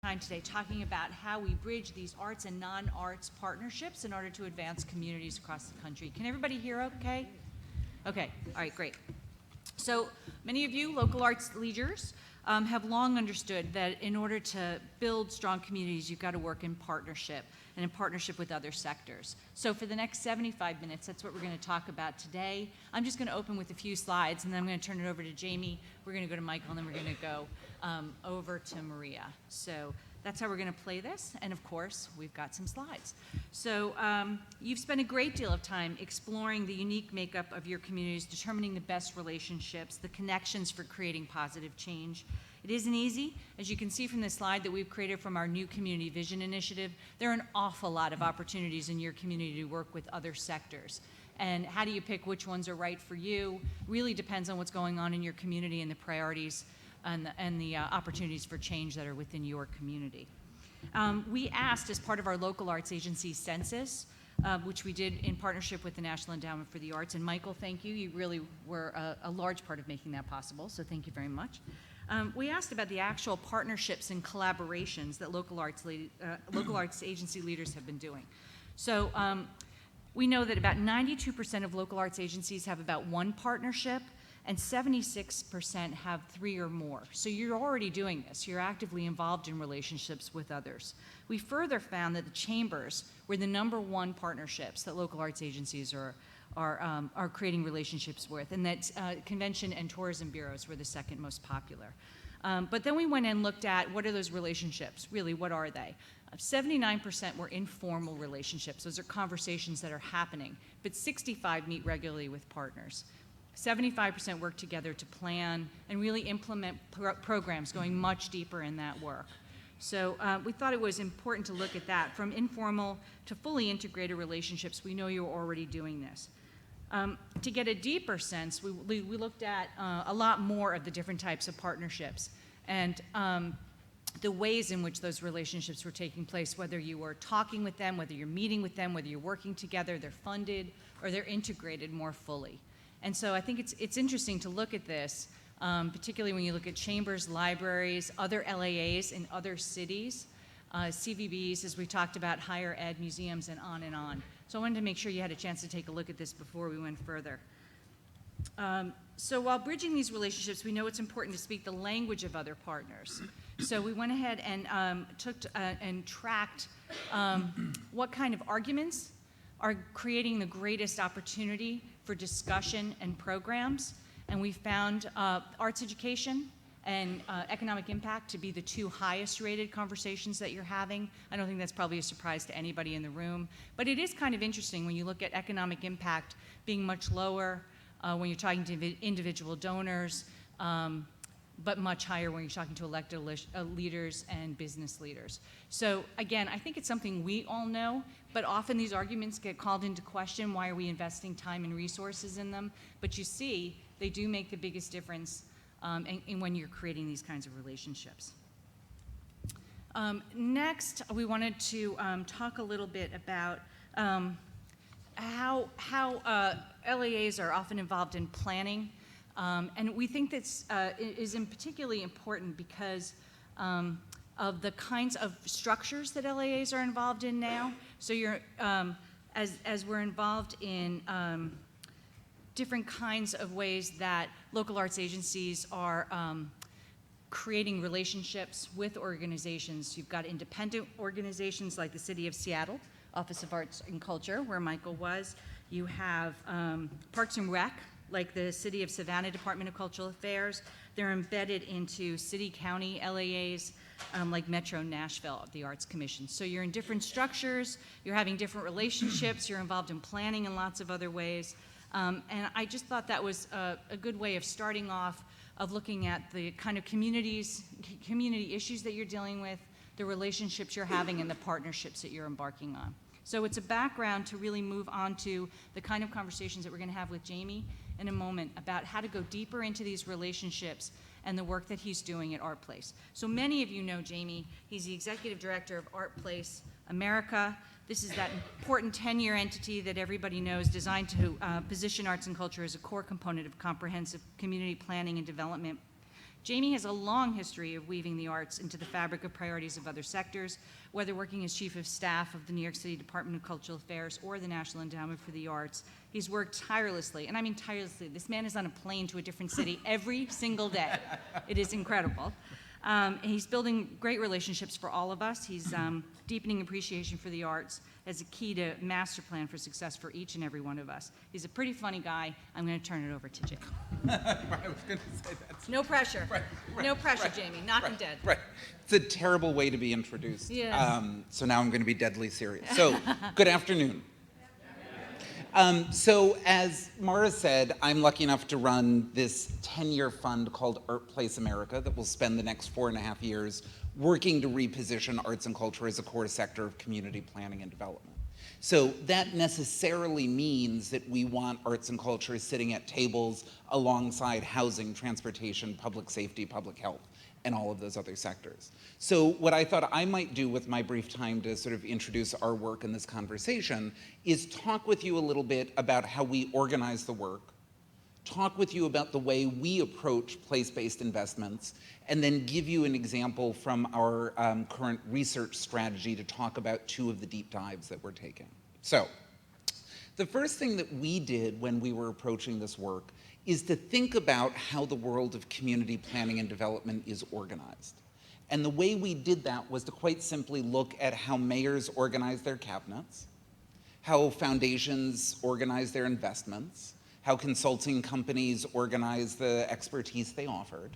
time today talking about how we bridge these arts and non-arts partnerships in order to advance communities across the country. Can everybody hear okay? Okay, all right, great. So many of you local arts leaders have long understood that in order to build strong communities, you've got to work in partnership and in partnership with other sectors. So for the next 75 minutes, that's what we're going to talk about today. I'm just going to open with a few slides, and then I'm going to turn it over to Jamie. We're going to go to Michael, and then we're going to go over to Maria. So that's how we're going to play this, and of course, we've got some slides. So you've spent a great deal of time exploring the unique makeup of your communities, determining the best relationships, the connections for creating positive change. It isn't easy. As you can see from this slide that we've created from our new Community Vision Initiative, there are an awful lot of opportunities in your community to work with other sectors. And how do you pick which ones are right for you? Really depends on what's going on in your community and the priorities and the opportunities for change that are within your community. We asked, as part of our local arts agency census, which we did in partnership with the National Endowment for the Arts, and Michael, thank you. You really were a large part of making that possible, so thank you very much. We asked about the actual partnerships and collaborations that local arts agency leaders have been doing. So we know that about 92% of local arts agencies have about one partnership, and 76% have 3 or more. So you're already doing this. You're actively involved in relationships with others. We further found that the chambers were the #1 partnerships that local arts agencies are creating relationships with, and that convention and tourism bureaus were the second most popular. But then we went and looked at what are those relationships, really, what are they? 79% were informal relationships. Those are conversations that are happening, but 65% meet regularly with partners. 75% work together to plan and really implement programs, going much deeper in that work. So we thought it was important to look at that. From informal to fully integrated relationships, we know you're already doing this. To get a deeper sense, we looked at a lot more of the different types of partnerships and the ways in which those relationships were taking place, whether you were talking with them, whether you're meeting with them, whether you're working together, they're funded, or they're integrated more fully. And so I think it's interesting to look at this, particularly when you look at chambers, libraries, other LAAs in other cities, CVBs, as we talked about, higher ed, museums, and on and on. So I wanted to make sure you had a chance to take a look at this before we went further. So while bridging these relationships, we know it's important to speak the language of other partners. So we went ahead and tracked what kind of arguments are creating the greatest opportunity for discussion and programs. And we found arts education and economic impact to be the 2 highest rated conversations that you're having. I don't think that's probably a surprise to anybody in the room, but it is kind of interesting when you look at economic impact being much lower when you're talking to individual donors, but much higher when you're talking to elected leaders and business leaders. So again, I think it's something we all know, but often these arguments get called into question. Why are we investing time and resources in them? But you see, they do make the biggest difference in when you're creating these kinds of relationships. Next, we wanted to talk a little bit about how LAAs are often involved in planning. And we think this is particularly important because of the kinds of structures that LAAs are involved in now. So you're, as we're involved in different kinds of ways that local arts agencies are creating relationships with organizations. You've got independent organizations like the City of Seattle, Office of Arts and Culture, where Michael was. You have Parks and Rec, like the City of Savannah Department of Cultural Affairs. They're embedded into city-county LAAs, like Metro Nashville, the Arts Commission. So you're in different structures, you're having different relationships, you're involved in planning in lots of other ways. And I just thought that was a good way of starting off, of looking at the kind of community issues that you're dealing with, the relationships you're having, and the partnerships that you're embarking on. So it's a background to really move on to the kind of conversations that we're going to have with Jamie in a moment about how to go deeper into these relationships and the work that he's doing at ArtPlace. So many of you know Jamie. He's the executive director of ArtPlace America. This is that important 10-year entity that everybody knows, designed to position arts and culture as a core component of comprehensive community planning and development. Jamie has a long history of weaving the arts into the fabric of priorities of other sectors, whether working as Chief of Staff of the New York City Department of Cultural Affairs or the National Endowment for the Arts. He's worked tirelessly, and I mean tirelessly. This man is on a plane to a different city every single day. It is incredible. And he's building great relationships for all of us. He's deepening appreciation for the arts as a key to master plan for success for each and every one of us. He's a pretty funny guy. I'm going to turn it over to Jamie. I was going to say that. No pressure. Right, no pressure, Jamie. Knock him dead. Right. It's a terrible way to be introduced. Yes. So now I'm going to be deadly serious. So, good afternoon. So as Mara said, I'm lucky enough to run this 10-year fund called Art Place America that will spend the next 4.5 years working to reposition arts and culture as a core sector of community planning and development. So that necessarily means that we want arts and culture sitting at tables alongside housing, transportation, public safety, public health, and all of those other sectors. So what I thought I might do with my brief time to sort of introduce our work in this conversation is talk with you a little bit about how we organize the work, talk with you about the way we approach place-based investments, and then give you an example from our current research strategy to talk about 2 of the deep dives that we're taking. So the first thing that we did when we were approaching this work is to think about how the world of community planning and development is organized. And the way we did that was to quite simply look at how mayors organize their cabinets, how foundations organize their investments, how consulting companies organize the expertise they offered.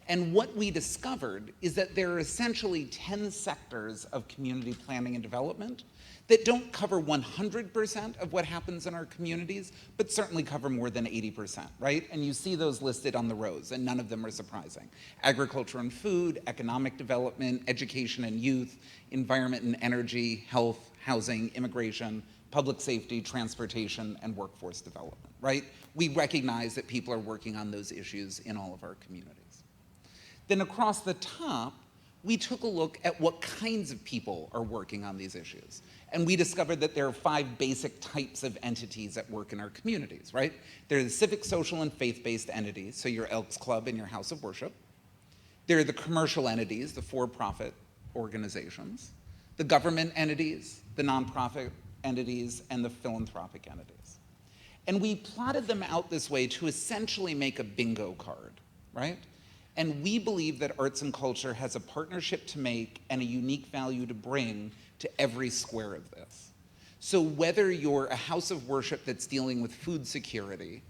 And what we discovered is that there are essentially 10 sectors of community planning and development that don't cover 100% of what happens in our communities, but certainly cover more than 80%, right? And you see those listed on the rows, and none of them are surprising. Agriculture and food, economic development, education and youth, environment and energy, health, housing, immigration, public safety, transportation, and workforce development, right? We recognize that people are working on those issues in all of our communities. Then across the top, we took a look at what kinds of people are working on these issues. And we discovered that there are 5 basic types of entities at work in our communities, right? There are the civic, social, and faith-based entities, so your Elks Club and your House of Worship. There are the commercial entities, the for-profit organizations, the government entities, the nonprofit entities, and the philanthropic entities. And we plotted them out this way to essentially make a bingo card, right? And we believe that arts and culture has a partnership to make and a unique value to bring to every square of this. So whether you're a house of worship that's dealing with food security,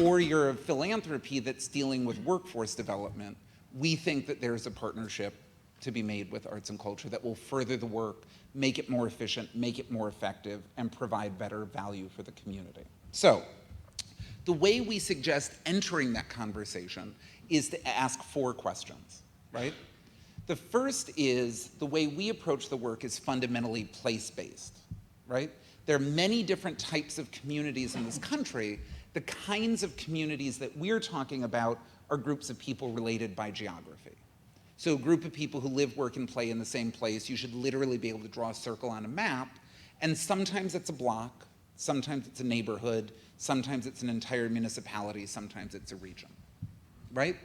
or you're a philanthropy that's dealing with workforce development, we think that there's a partnership to be made with arts and culture that will further the work, make it more efficient, make it more effective, and provide better value for the community. So the way we suggest entering that conversation is to ask 4 questions, right? The first is the way we approach the work is fundamentally place-based, right? There are many different types of communities in this country. The kinds of communities that we're talking about are groups of people related by geography. So a group of people who live, work, and play in the same place, you should literally be able to draw a circle on a map, and sometimes it's a block, sometimes it's a neighborhood, sometimes it's an entire municipality, sometimes it's a region, right?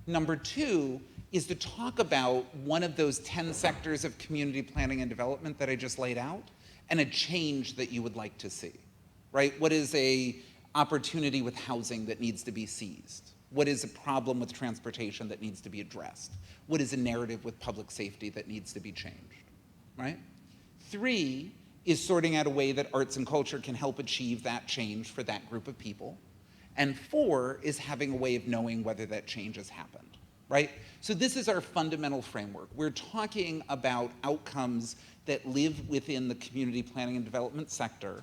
Number 2 is to talk about one of those 10 sectors of community planning and development that I just laid out, and a change that you would like to see, right? What is a opportunity with housing that needs to be seized? What is a problem with transportation that needs to be addressed? What is a narrative with public safety that needs to be changed, right? 3 is sorting out a way that arts and culture can help achieve that change for that group of people. And 4 is having a way of knowing whether that change has happened, right? So this is our fundamental framework. We're talking about outcomes that live within the community planning and development sector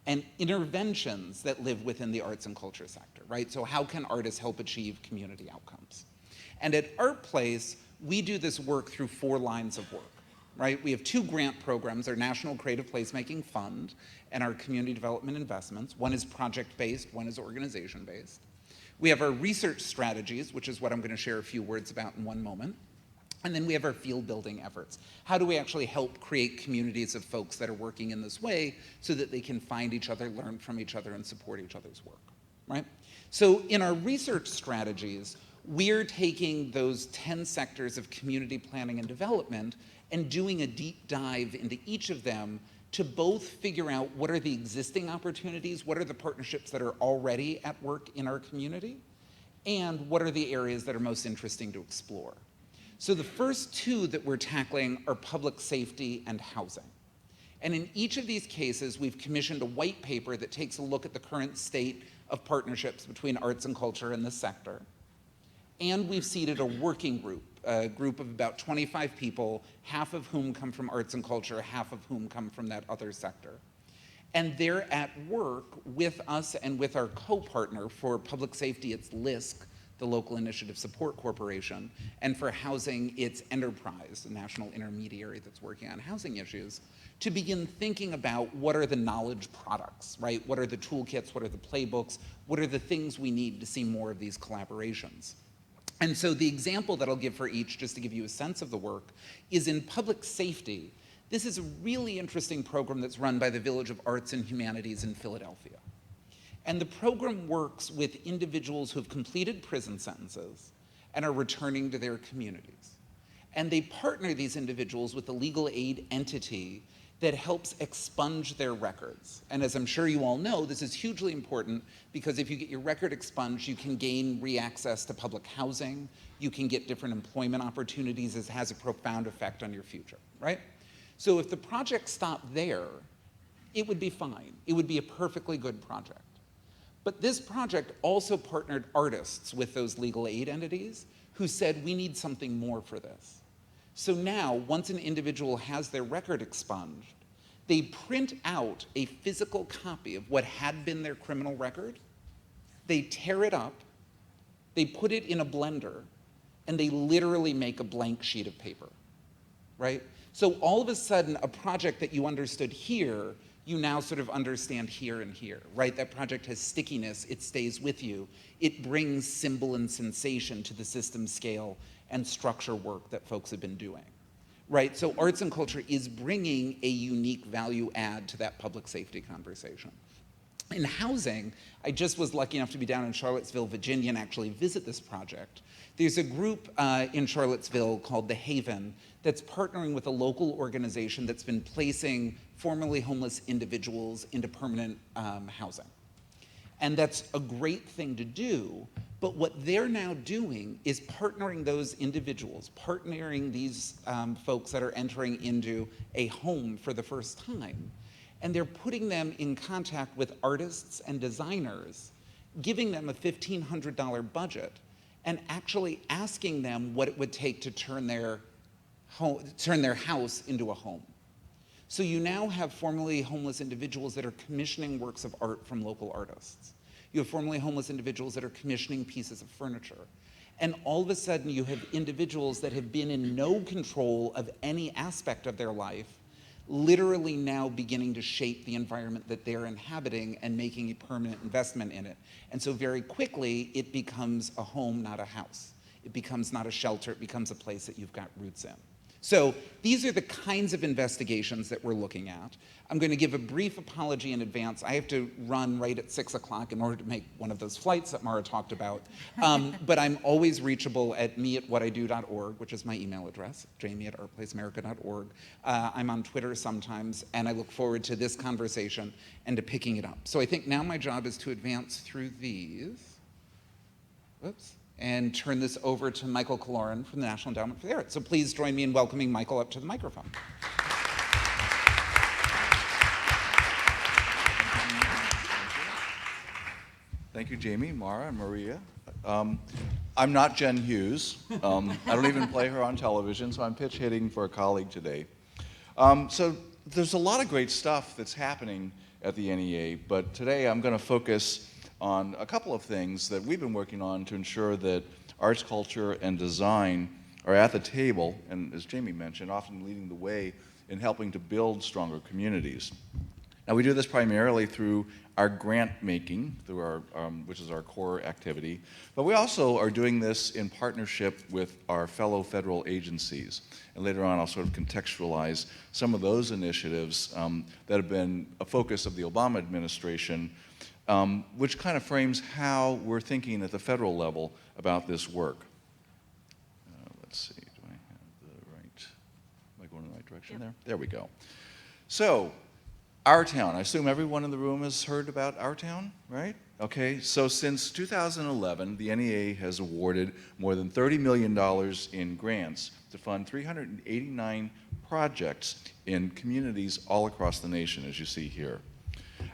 and interventions that live within the arts and culture sector, right? So how can artists help achieve community outcomes? And at Art Place, we do this work through 4 lines of work, right? We have 2 grant programs, our National Creative Placemaking Fund and our Community Development Investments. One is project-based, one is organization-based. We have our research strategies, which is what I'm going to share a few words about in one moment. And then we have our field building efforts. How do we actually help create communities of folks that are working in this way so that they can find each other, learn from each other, and support each other's work, right? So in our research strategies, we're taking those 10 sectors of community planning and development and doing a deep dive into each of them to both figure out what are the existing opportunities, what are the partnerships that are already at work in our community, and what are the areas that are most interesting to explore. So the first two that we're tackling are public safety and housing. And in each of these cases, we've commissioned a white paper that takes a look at the current state of partnerships between arts and culture in this sector. And we've seeded a working group, a group of about 25 people, half of whom come from arts and culture, half of whom come from that other sector. And they're at work with us and with our co-partner. For public safety, it's LISC, the Local Initiative Support Corporation, and for housing, it's Enterprise, a national intermediary that's working on housing issues, to begin thinking about what are the knowledge products, right? What are the toolkits, what are the playbooks, what are the things we need to see more of these collaborations? And so the example that I'll give for each, just to give you a sense of the work, is in public safety. This is a really interesting program that's run by the Village of Arts and Humanities in Philadelphia. And the program works with individuals who have completed prison sentences and are returning to their communities. And they partner these individuals with a legal aid entity that helps expunge their records. And as I'm sure you all know, this is hugely important because if you get your record expunged, you can gain re-access to public housing, you can get different employment opportunities. It has a profound effect on your future, right? So if the project stopped there, it would be fine. It would be a perfectly good project. But this project also partnered artists with those legal aid entities who said, we need something more for this. So now, once an individual has their record expunged, they print out a physical copy of what had been their criminal record, they tear it up, they put it in a blender, and they literally make a blank sheet of paper, right? So all of a sudden, a project that you understood here, you now sort of understand here and here, right? That project has stickiness, it stays with you. It brings symbol and sensation to the system scale and structure work that folks have been doing, right? So arts and culture is bringing a unique value add to that public safety conversation. In housing, I just was lucky enough to be down in Charlottesville, Virginia, and actually visit this project. There's a group in Charlottesville called The Haven that's partnering with a local organization that's been placing formerly homeless individuals into permanent housing. And that's a great thing to do, but what they're now doing is partnering those individuals, partnering these folks that are entering into a home for the first time, and they're putting them in contact with artists and designers, giving them a $1,500 budget, and actually asking them what it would take to turn their house into a home. So you now have formerly homeless individuals that are commissioning works of art from local artists. You have formerly homeless individuals that are commissioning pieces of furniture. And all of a sudden you have individuals that have been in no control of any aspect of their life, literally now beginning to shape the environment that they're inhabiting and making a permanent investment in it. And so very quickly, it becomes a home, not a house. It becomes not a shelter, it becomes a place that you've got roots in. So these are the kinds of investigations that we're looking at. I'm going to give a brief apology in advance. I have to run right at 6 o'clock in order to make one of those flights that Mara talked about. But I'm always reachable at me@whatido.org, which is my email address, jamie@artplaceamerica.org. I'm on Twitter sometimes, and I look forward to this conversation and to picking it up. So I think now my job is to advance through these. Whoops. And turn this over to Michael Killoran from the National Endowment for the Arts. So please join me in welcoming Michael up to the microphone. Thank you, Jamie, Mara, and Maria. I'm not Jen Hughes. I don't even play her on television, so I'm pitch hitting for a colleague today. So there's a lot of great stuff that's happening at the NEA, but today I'm going to focus on a couple of things that we've been working on to ensure that arts, culture, and design are at the table, and as Jamie mentioned, often leading the way in helping to build stronger communities. Now, we do this primarily through our grant making, through our, which is our core activity, but we also are doing this in partnership with our fellow federal agencies. And later on, I'll sort of contextualize some of those initiatives that have been a focus of the Obama administration which kind of frames how we're thinking at the federal level about this work. Let's see, do I have the right, am I going in the right direction there? There we go. So, Our Town, I assume everyone in the room has heard about Our Town, right? Okay, so since 2011, the NEA has awarded more than $30 million in grants to fund 389 projects in communities all across the nation, as you see here.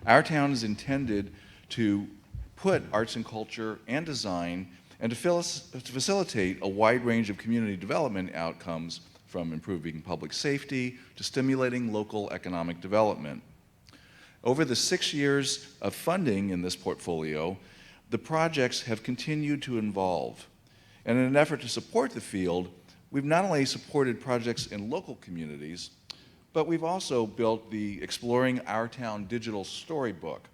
Our Town is intended to put arts and culture and design and to facilitate a wide range of community development outcomes, from improving public safety to stimulating local economic development. Over the 6 years of funding in this portfolio, the projects have continued to evolve. And in an effort to support the field, we've not only supported projects in local communities, but we've also built the Exploring Our Town digital storybook.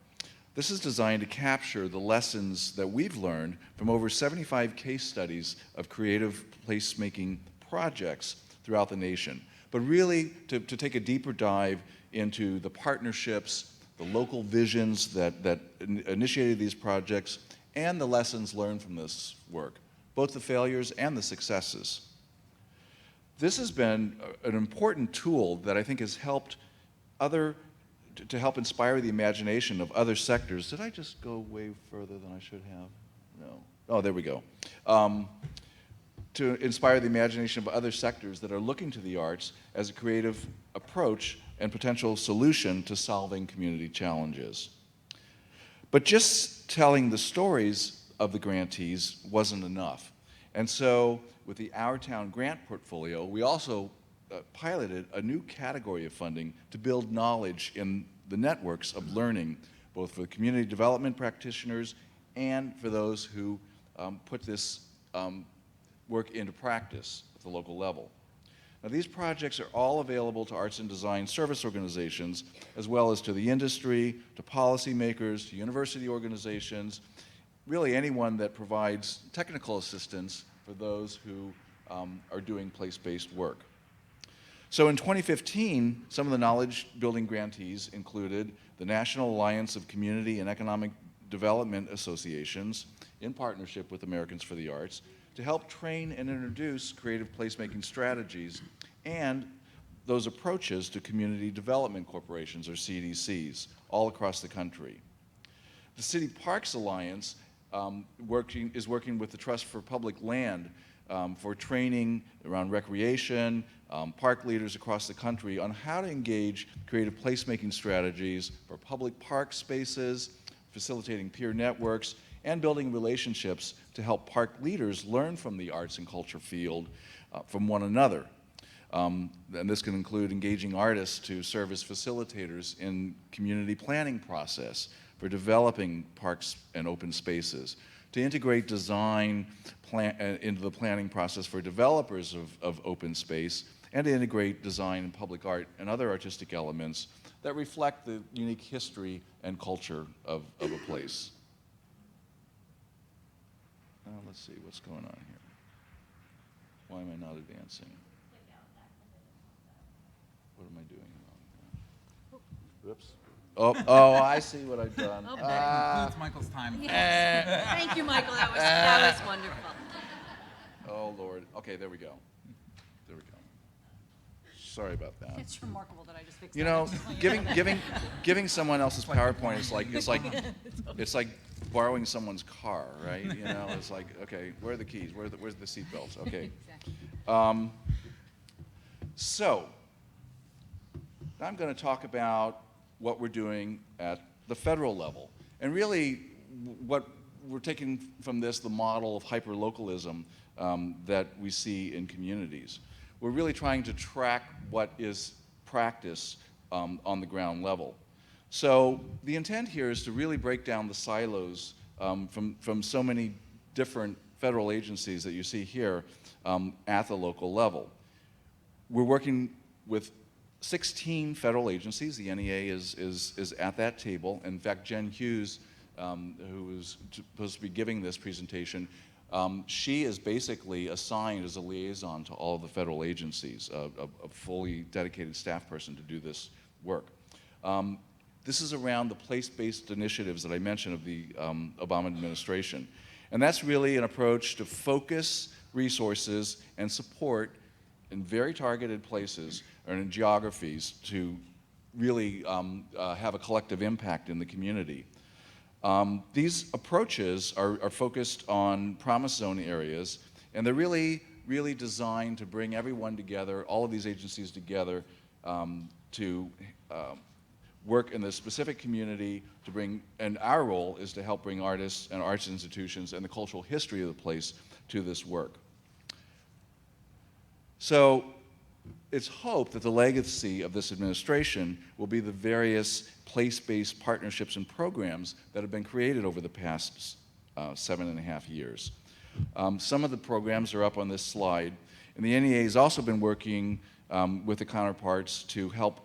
This is designed to capture the lessons that we've learned from over 75 case studies of creative placemaking projects throughout the nation, but really to take a deeper dive into the partnerships, the local visions that initiated these projects, and the lessons learned from this work, both the failures and the successes. This has been an important tool that I think has helped to help inspire the imagination of other sectors. Did I just go way further than I should have? No. Oh, there we go. To inspire the imagination of other sectors that are looking to the arts as a creative approach and potential solution to solving community challenges. But just telling the stories of the grantees wasn't enough. And so with the Our Town grant portfolio, we also piloted a new category of funding to build knowledge in the networks of learning, both for community development practitioners and for those who put this work into practice at the local level. Now, these projects are all available to arts and design service organizations, as well as to the industry, to policymakers, to university organizations, really anyone that provides technical assistance for those who are doing place-based work. So in 2015, some of the knowledge-building grantees included the National Alliance of Community and Economic Development Associations, in partnership with Americans for the Arts, to help train and introduce creative placemaking strategies and those approaches to community development corporations, or CDCs, all across the country. The City Parks Alliance is working with the Trust for Public Land for training around recreation, park leaders across the country on how to engage creative placemaking strategies for public park spaces, facilitating peer networks, and building relationships to help park leaders learn from the arts and culture field from one another. And this can include engaging artists to serve as facilitators in community planning process for developing parks and open spaces, to integrate design into the planning process for developers of open space, and to integrate design and public art and other artistic elements that reflect the unique history and culture of a place. Let's see what's going on here. Why am I not advancing? What am I doing wrong? Oops. Oh, I see what I've done. Oh, Includes Michael's time. Thank you, Michael. That was wonderful. Oh, Lord. Okay, there we go. There we go. Sorry about that. It's remarkable that I just fixed You that. know, giving someone else's PowerPoint is like it's like borrowing someone's car, right? You know, it's like, okay, where are the keys? Where's the seat belts? Okay. Exactly. So now I'm going to talk about what we're doing at the federal level, and really what we're taking from this, the model of hyperlocalism that we see in communities. We're really trying to track what is practice on the ground level. So the intent here is to really break down the silos from so many different federal agencies that you see here at the local level. We're working with 16 federal agencies. The NEA is at that table. In fact, Jen Hughes, who is supposed to be giving this presentation, she is basically assigned as a liaison to all of the federal agencies, a fully dedicated staff person to do this work. This is around the place-based initiatives that I mentioned of the Obama administration. And that's really an approach to focus resources and support in very targeted places or in geographies to really have a collective impact in the community. These approaches are focused on promise zone areas, and they're really designed to bring everyone together, all of these agencies together, to work in the specific community to bring, and our role is to help bring artists and arts institutions and the cultural history of the place to this work. So it's hoped that the legacy of this administration will be the various place-based partnerships and programs that have been created over the past 7.5 years. Some of the programs are up on this slide, and the NEA has also been working with the counterparts to help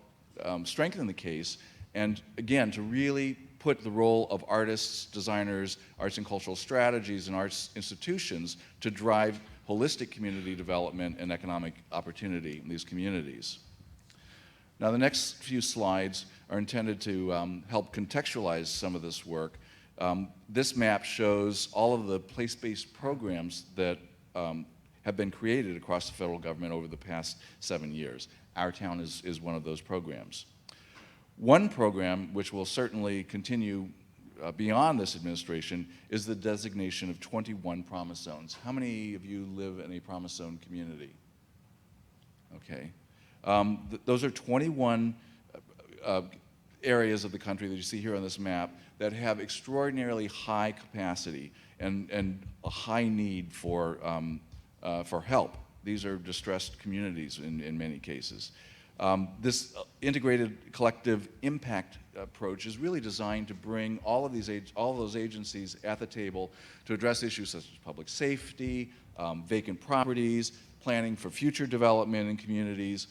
strengthen the case, and again, to really put the role of artists, designers, arts and cultural strategies, and arts institutions to drive holistic community development and economic opportunity in these communities. Now, the next few slides are intended to help contextualize some of this work. This map shows all of the place-based programs that have been created across the federal government over the past 7 years. Our town is one of those programs. One program, which will certainly continue beyond this administration, is the designation of 21 promise zones. How many of you live in a promise zone community? Okay. Those are 21 areas of the country that you see here on this map that have extraordinarily high capacity and a high need for help. These are distressed communities in many cases. This integrated collective impact approach is really designed to bring all of those agencies at the table to address issues such as public safety, vacant properties, planning for future development in communities,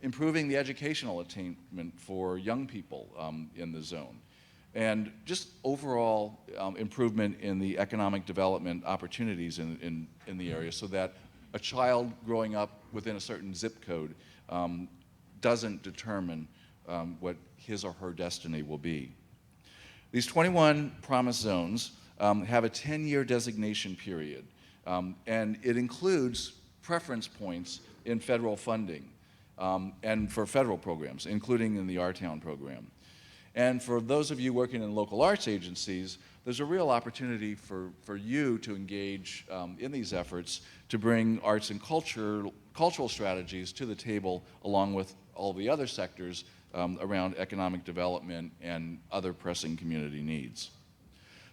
improving the educational attainment for young people in the zone, and just overall improvement in the economic development opportunities in the area, so that a child growing up within a certain zip code doesn't determine what his or her destiny will be. These 21 promise zones have a 10-year designation period, and it includes preference points in federal funding and for federal programs, including in the Our Town program. And for those of you working in local arts agencies, there's a real opportunity for you to engage in these efforts to bring arts and cultural strategies to the table, along with all the other sectors around economic development and other pressing community needs.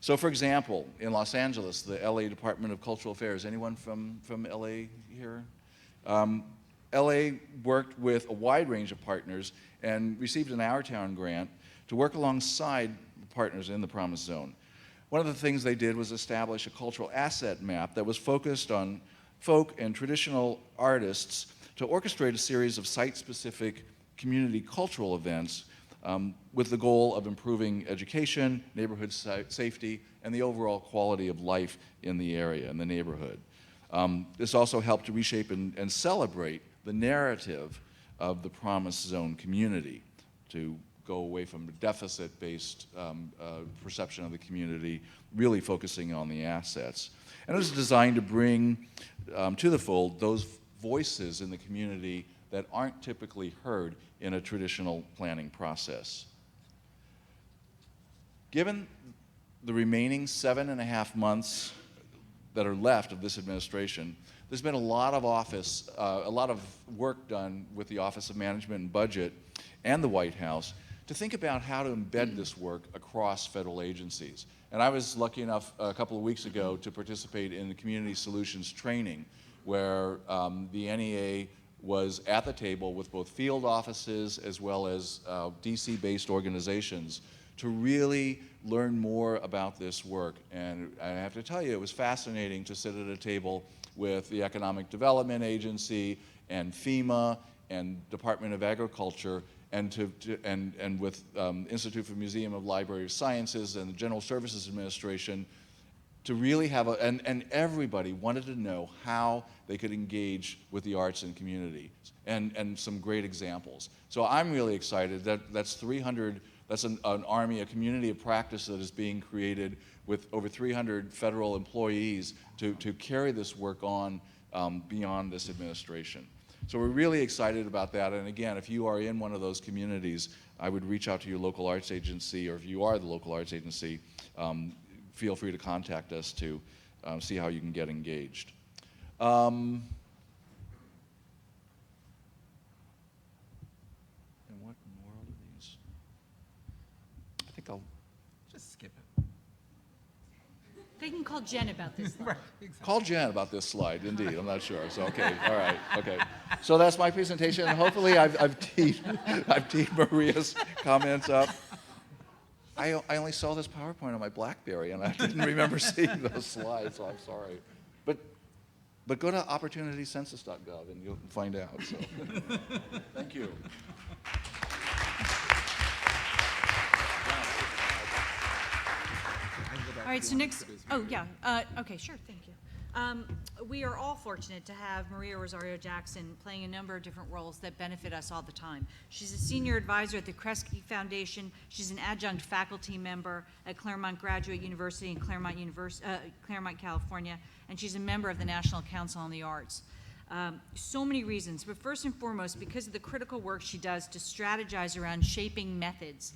So for example, in Los Angeles, the LA Department of Cultural Affairs, anyone from LA here? LA worked with a wide range of partners and received an Our Town grant to work alongside partners in the Promise Zone. One of the things they did was establish a cultural asset map that was focused on folk and traditional artists to orchestrate a series of site-specific community cultural events with the goal of improving education, neighborhood safety, and the overall quality of life in the area, in the neighborhood. This also helped to reshape and celebrate the narrative of the Promise Zone community, to go away from a deficit-based perception of the community, really focusing on the assets. And it was designed to bring to the fold those voices in the community that aren't typically heard in a traditional planning process. Given the remaining 7.5 months that are left of this administration, there's been a lot of work done with the Office of Management and Budget and the White House to think about how to embed this work across federal agencies. And I was lucky enough a couple of weeks ago to participate in the Community Solutions training, where the NEA was at the table with both field offices as well as DC-based organizations to really learn more about this work. And I have to tell you, it was fascinating to sit at a table with the Economic Development Agency and FEMA and Department of Agriculture and with Institute for Museum of Library Sciences and the General Services Administration, to really have and everybody wanted to know how they could engage with the arts and community, and some great examples. So I'm really excited that that's 300 That's an army, a community of practice that is being created with over 300 federal employees to carry this work on beyond this administration. So we're really excited about that. And again, if you are in one of those communities, I would reach out to your local arts agency, or if you are the local arts agency, feel free to contact us to see how you can get engaged. And what in the world are these? I think I'll Just skip it. They can call Jen about this. Right, exactly. call Jen about this slide, indeed. I'm not sure. So, okay, all right, okay. So that's my presentation. And hopefully I've teed Maria's comments up. I only saw this PowerPoint on my BlackBerry, and I didn't remember seeing those slides, so I'm sorry. But go to opportunitycensus.gov, and you'll find out. So. Thank you. All right, so next, oh, yeah, okay, sure, thank you. We are all fortunate to have Maria Rosario Jackson playing a number of different roles that benefit us all the time. She's a senior advisor at the Kresge Foundation. She's an adjunct faculty member at Claremont Graduate University in Claremont, California, and she's a member of the National Council on the Arts. So many reasons, but first and foremost, because of the critical work she does to strategize around shaping methods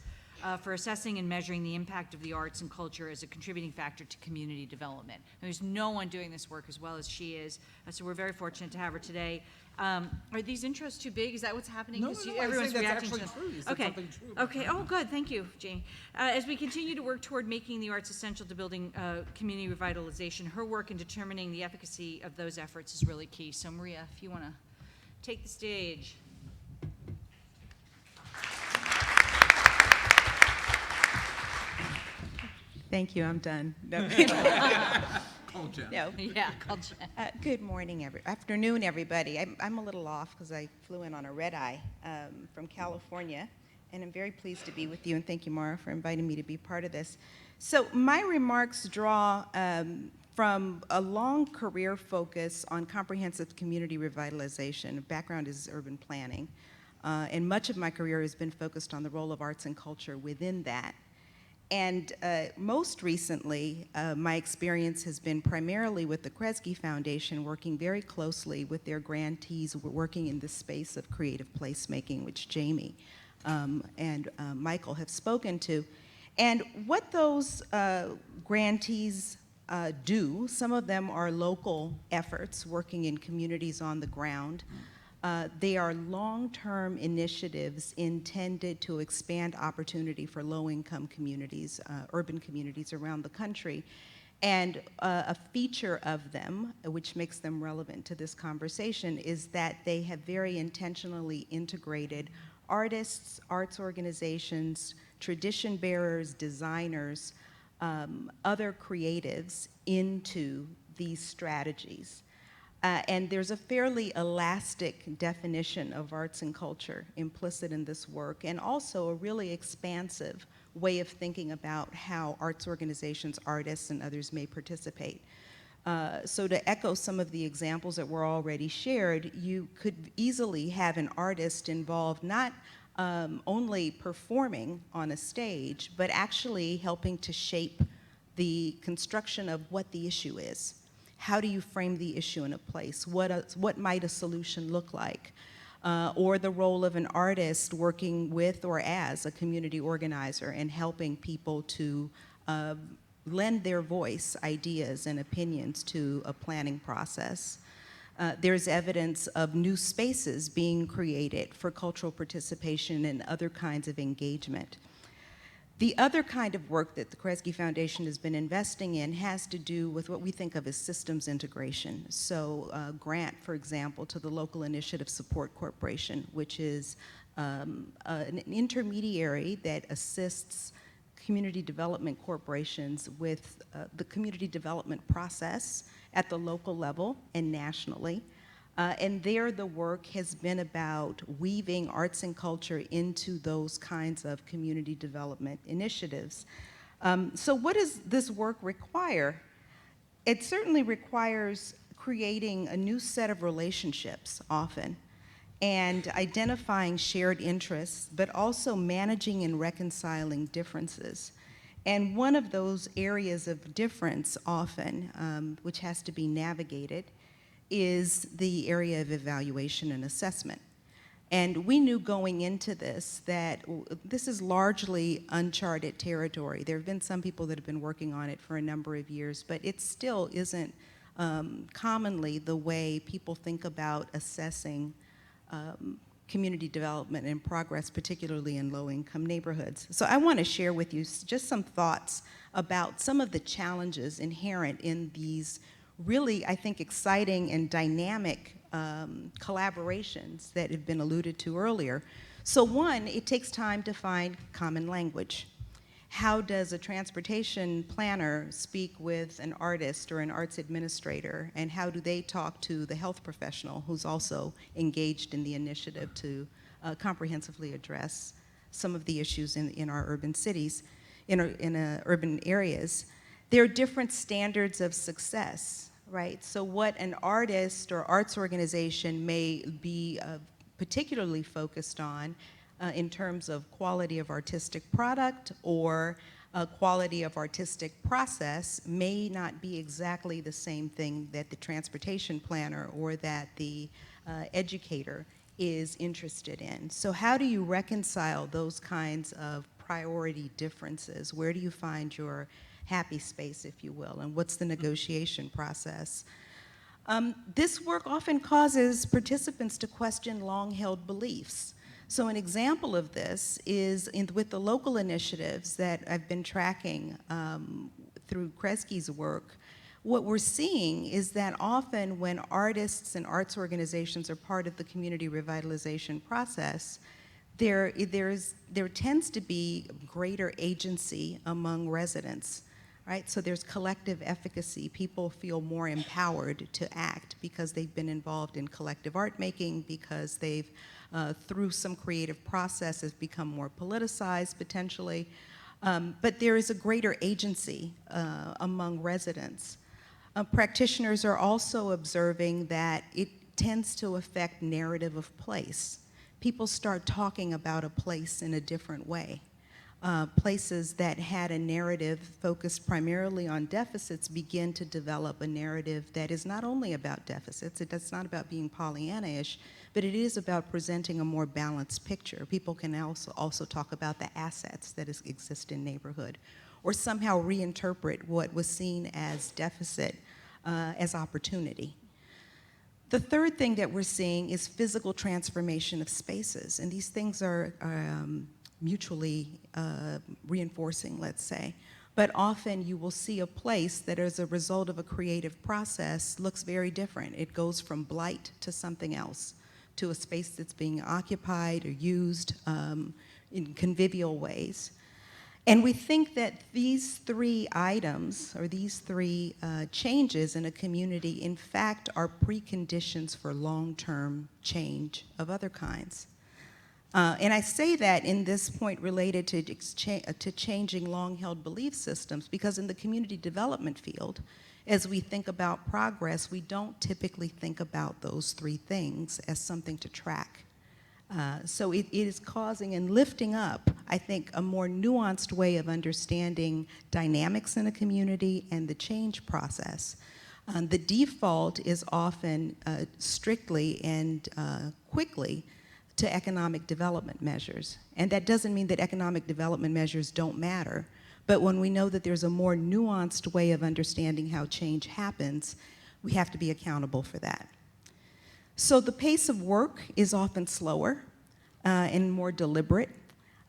for assessing and measuring the impact of the arts and culture as a contributing factor to community development. And there's no one doing this work as well as she is, so we're very fortunate to have her today. Are these intros too big? Is that what's happening? No, Everyone's that's reacting actually to them. true. You said Okay. something true about Okay. Oh, good. Thank you, Jane. As we continue to work toward making the arts essential to building community revitalization, her work in determining the efficacy of those efforts is really key. So, Maria, if you want to take the stage. Thank you, I'm done. No. Call Jen. No. Yeah, call Jen. Good morning, afternoon, everybody. I'm a little off because I flew in on a red eye from California, and I'm very pleased to be with you, and thank you, Mara, for inviting me to be part of this. So my remarks draw from a long career focus on comprehensive community revitalization. Background is urban planning, and much of my career has been focused on the role of arts and culture within that. And most recently, my experience has been primarily with the Kresge Foundation, working very closely with their grantees, working in the space of creative placemaking, which Jamie and Michael have spoken to. And what those grantees do, some of them are local efforts working in communities on the ground. They are long-term initiatives intended to expand opportunity for low-income communities, urban communities around the country. And a feature of them, which makes them relevant to this conversation, is that they have very intentionally integrated artists, arts organizations, tradition bearers, designers, other creatives into these strategies. And there's a fairly elastic definition of arts and culture implicit in this work, and also a really expansive way of thinking about how arts organizations, artists, and others may participate. So to echo some of the examples that were already shared, you could easily have an artist involved not only performing on a stage, but actually helping to shape the construction of what the issue is. How do you frame the issue in a place? What might a solution look like? Or the role of an artist working with or as a community organizer and helping people to lend their voice, ideas, and opinions to a planning process. There's evidence of new spaces being created for cultural participation and other kinds of engagement. The other kind of work that the Kresge Foundation has been investing in has to do with what we think of as systems integration. So grant, for example, to the Local Initiative Support Corporation, which is an intermediary that assists community development corporations with the community development process at the local level and nationally. And there the work has been about weaving arts and culture into those kinds of community development initiatives. So what does this work require? It certainly requires creating a new set of relationships often. and identifying shared interests, but also managing and reconciling differences. And one of those areas of difference often, which has to be navigated, is the area of evaluation and assessment. And we knew going into this that this is largely uncharted territory. There have been some people that have been working on it for a number of years, but it still isn't commonly the way people think about assessing community development and progress, particularly in low-income neighborhoods. So I want to share with you just some thoughts about some of the challenges inherent in these really, I think, exciting and dynamic collaborations that have been alluded to earlier. So one, it takes time to find common language. How does a transportation planner speak with an artist or an arts administrator, and how do they talk to the health professional who's also engaged in the initiative to comprehensively address some of the issues in our urban cities, in urban areas? There are different standards of success, right? So what an artist or arts organization may be particularly focused on in terms of quality of artistic product or quality of artistic process may not be exactly the same thing that the transportation planner or that the educator is interested in. So how do you reconcile those kinds of priority differences? Where do you find your happy space, if you will, and what's the negotiation process? This work often causes participants to question long-held beliefs. So an example of this is with the local initiatives that I've been tracking through Kresge's work. What we're seeing is that often when artists and arts organizations are part of the community revitalization process, there tends to be greater agency among residents, right? So there's collective efficacy. People feel more empowered to act because they've been involved in collective art making, because they've, through some creative process, has become more politicized potentially. But there is a greater agency among residents. Practitioners are also observing that it tends to affect narrative of place. People start talking about a place in a different way. Places that had a narrative focused primarily on deficits begin to develop a narrative that is not only about deficits, it's not about being Pollyanna-ish, but it is about presenting a more balanced picture. People can also talk about the assets that exist in neighborhood, or somehow reinterpret what was seen as deficit as opportunity. The third thing that we're seeing is physical transformation of spaces, and these things are mutually reinforcing, let's say. But often you will see a place that as a result of a creative process looks very different. It goes from blight to something else, to a space that's being occupied or used in convivial ways. And we think that these three items, or these three changes in a community, in fact, are preconditions for long-term change of other kinds. And I say that in this point related to changing long-held belief systems, because in the community development field, as we think about progress, we don't typically think about those three things as something to track. So it is causing and lifting up, I think, a more nuanced way of understanding dynamics in a community and the change process. The default is often strictly and quickly to economic development measures. And that doesn't mean that economic development measures don't matter, but when we know that there's a more nuanced way of understanding how change happens, we have to be accountable for that. So the pace of work is often slower and more deliberate.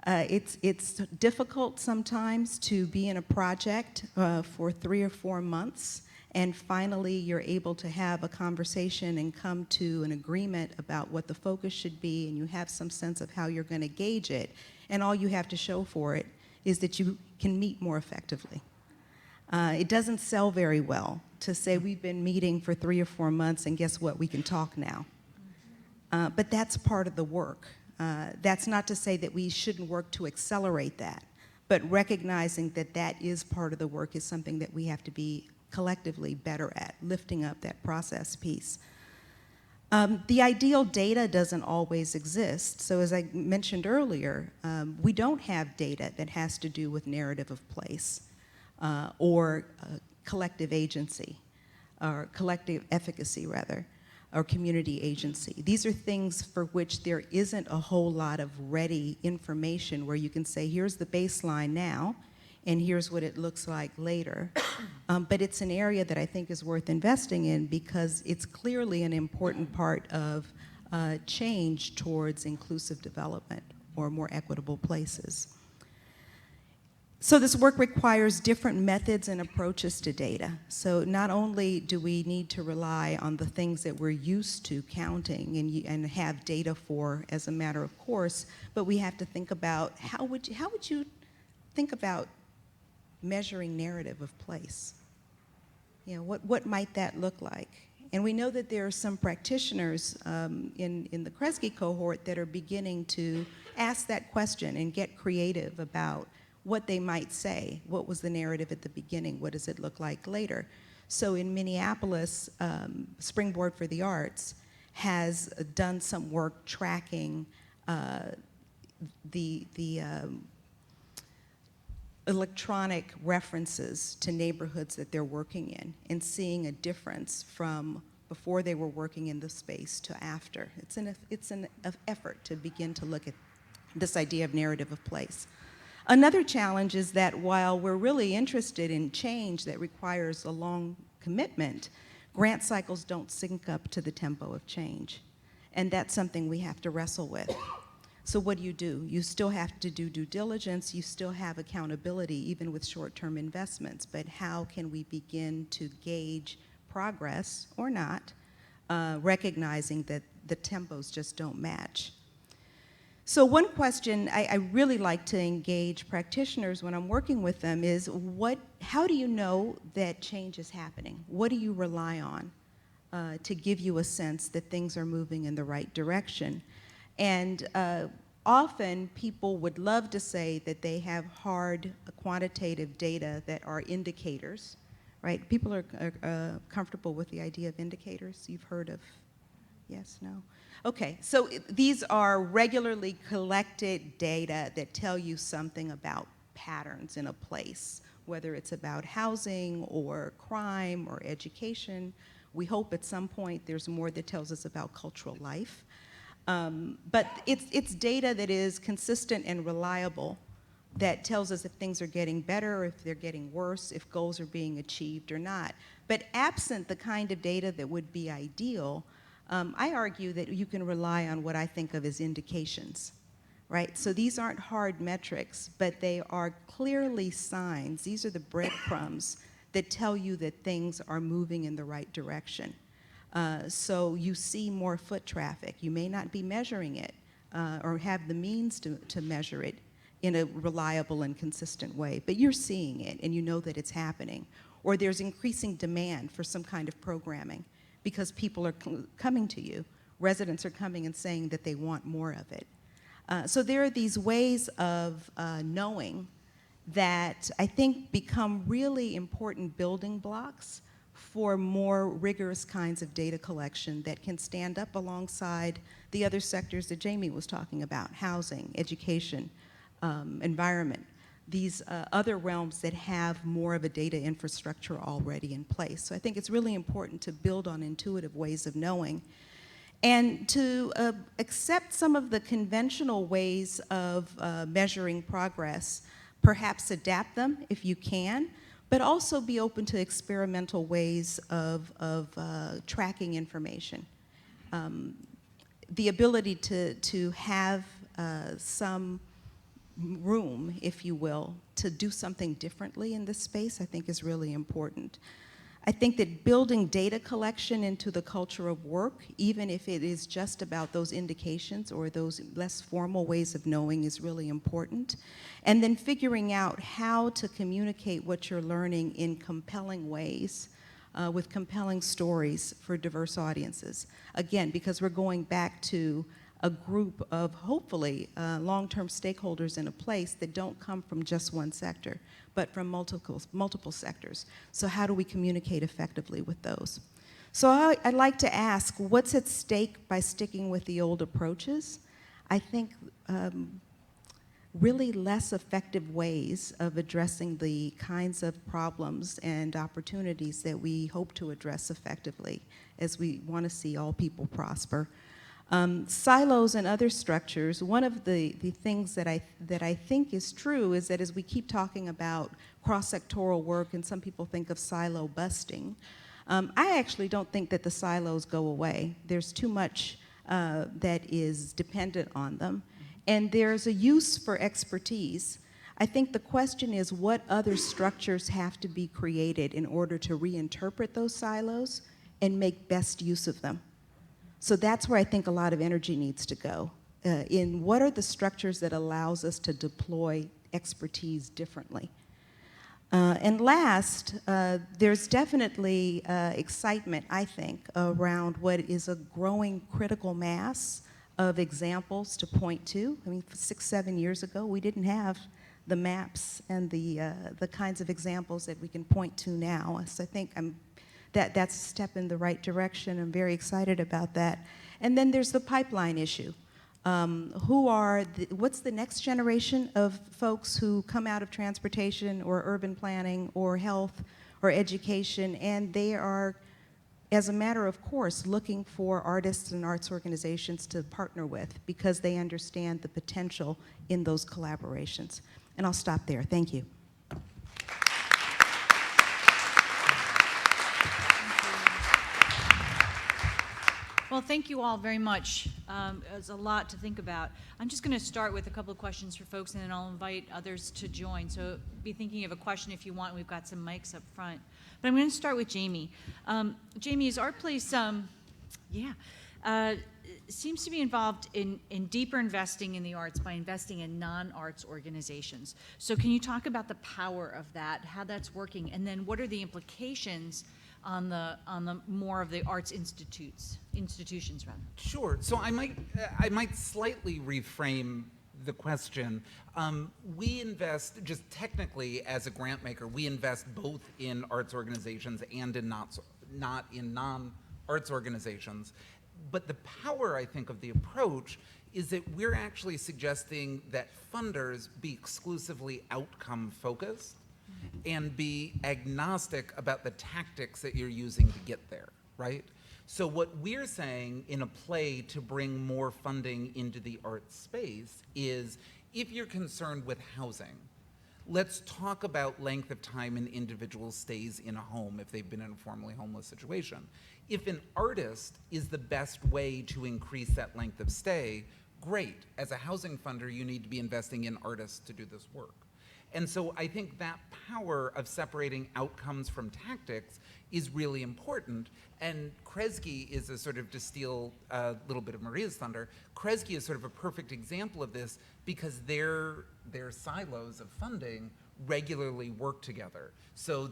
It's difficult sometimes to be in a project for 3 or 4 months, and finally you're able to have a conversation and come to an agreement about what the focus should be, and you have some sense of how you're going to gauge it, and all you have to show for it is that you can meet more effectively. It doesn't sell very well to say we've been meeting for 3 or 4 months and guess what, we can talk now. But that's part of the work. That's not to say that we shouldn't work to accelerate that, but recognizing that that is part of the work is something that we have to be collectively better at, lifting up that process piece. The ideal data doesn't always exist. So as I mentioned earlier, we don't have data that has to do with narrative of place or collective agency, or collective efficacy rather, or community agency. These are things for which there isn't a whole lot of ready information where you can say, here's the baseline now, and here's what it looks like later. But it's an area that I think is worth investing in because it's clearly an important part of change towards inclusive development or more equitable places. So this work requires different methods and approaches to data. So not only do we need to rely on the things that we're used to counting and have data for as a matter of course, but we have to think about how would you think about measuring narrative of place? You know, what might that look like? And we know that there are some practitioners in the Kresge cohort that are beginning to ask that question and get creative about what they might say. What was the narrative at the beginning? What does it look like later? So in Minneapolis, Springboard for the Arts has done some work tracking the electronic references to neighborhoods that they're working in and seeing a difference from before they were working in the space to after. It's an effort to begin to look at this idea of narrative of place. Another challenge is that while we're really interested in change that requires a long commitment, grant cycles don't sync up to the tempo of change. And that's something we have to wrestle with. So what do? You still have to do due diligence, you still have accountability even with short-term investments, but how can we begin to gauge progress or not, recognizing that the tempos just don't match? So one question I really like to engage practitioners when I'm working with them is how do you know that change is happening? What do you rely on to give you a sense that things are moving in the right direction? And often people would love to say that they have hard quantitative data that are indicators, right? People are comfortable with the idea of indicators. You've heard of, yes, no? Okay, so these are regularly collected data that tell you something about patterns in a place, whether it's about housing or crime or education. We hope at some point there's more that tells us about cultural life. But it's data that is consistent and reliable that tells us if things are getting better, if they're getting worse, if goals are being achieved or not. But absent the kind of data that would be ideal, I argue that you can rely on what I think of as indications, right? So these aren't hard metrics, but they are clearly signs. These are the breadcrumbs that tell you that things are moving in the right direction. So you see more foot traffic. You may not be measuring it or have the means to measure it in a reliable and consistent way, but you're seeing it and you know that it's happening. Or there's increasing demand for some kind of programming because people are coming to you. Residents are coming and saying that they want more of it. So there are these ways of knowing that I think become really important building blocks for more rigorous kinds of data collection that can stand up alongside the other sectors that Jamie was talking about, housing, education, environment, these other realms that have more of a data infrastructure already in place. So I think it's really important to build on intuitive ways of knowing and to accept some of the conventional ways of measuring progress, perhaps adapt them if you can, but also be open to experimental ways of tracking information. The ability to have some room, if you will, to do something differently in this space, I think is really important. I think that building data collection into the culture of work, even if it is just about those indications or those less formal ways of knowing, is really important. And then figuring out how to communicate what you're learning in compelling ways with compelling stories for diverse audiences. Again, because we're going back to a group of, hopefully, long-term stakeholders in a place that don't come from just one sector, but from multiple sectors. So how do we communicate effectively with those? So I'd like to ask, what's at stake by sticking with the old approaches? I think really less effective ways of addressing the kinds of problems and opportunities that we hope to address effectively as we want to see all people prosper. Silos and other structures, one of the things that I think is true is that as we keep talking about cross-sectoral work, and some people think of silo busting, I actually don't think that the silos go away. There's too much that is dependent on them. And there's a use for expertise. I think the question is what other structures have to be created in order to reinterpret those silos and make best use of them. So that's where I think a lot of energy needs to go, in what are the structures that allows us to deploy expertise differently. And last, there's definitely excitement, I think, around what is a growing critical mass of examples to point to. I mean, 6, 7 years ago, we didn't have the maps and the kinds of examples that we can point to now. So I think that's a step in the right direction. I'm very excited about that. And then there's the pipeline issue. What's the next generation of folks who come out of transportation or urban planning or health or education, and they are, as a matter of course, looking for artists and arts organizations to partner with because they understand the potential in those collaborations. And I'll stop there. Thank you. Well, thank you all very much. It's a lot to think about. I'm just going to start with a couple of questions for folks, and then I'll invite others to join. So be thinking of a question if you want. We've got some mics up front. But I'm going to start with Jamie. Jamie, is Art Place, seems to be involved in deeper investing in the arts by investing in non-arts organizations. So can you talk about the power of that, how that's working, and then what are the implications on the more of the arts institutions rather? Sure. So I might slightly reframe the question. We invest, just technically as a grant maker, we invest both in arts organizations and in not in non-arts organizations. But the power, I think, of the approach is that we're actually suggesting that funders be exclusively outcome focused and be agnostic about the tactics that you're using to get there, right? So what we're saying in a play to bring more funding into the arts space is, if you're concerned with housing, let's talk about length of time an individual stays in a home if they've been in a formerly homeless situation. If an artist is the best way to increase that length of stay, great. As a housing funder, you need to be investing in artists to do this work. And so I think that power of separating outcomes from tactics is really important. And Kresge is a sort of, to steal a little bit of Maria's thunder, Kresge is sort of a perfect example of this because their silos of funding regularly work together. So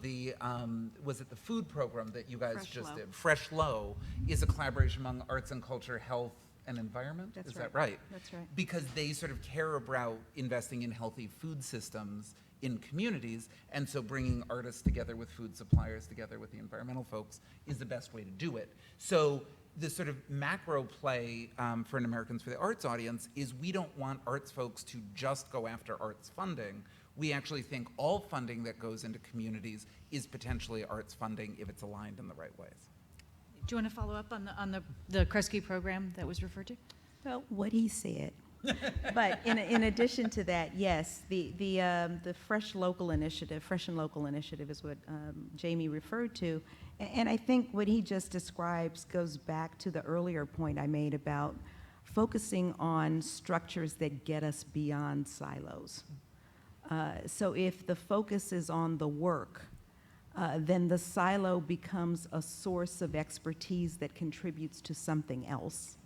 was it the food program that you guys just did? Fresh Low is a collaboration among arts and culture, health, and environment? That's Is right. that right? That's right. Because they sort of care about investing in healthy food systems in communities, and so bringing artists together with food suppliers together with the environmental folks is the best way to do it. So the sort of macro play for an Americans for the Arts audience is we don't want arts folks to just go after arts funding. We actually think all funding that goes into communities is potentially arts funding if it's aligned in the right ways. Do you want to follow up on the Kresge program that was referred to? Well, what he said. But in addition to that, yes, the Fresh and Local initiative is what Jamie referred to. And I think what he just describes goes back to the earlier point I made about focusing on structures that get us beyond silos. So if the focus is on the work, then the silo becomes a source of expertise that contributes to something else.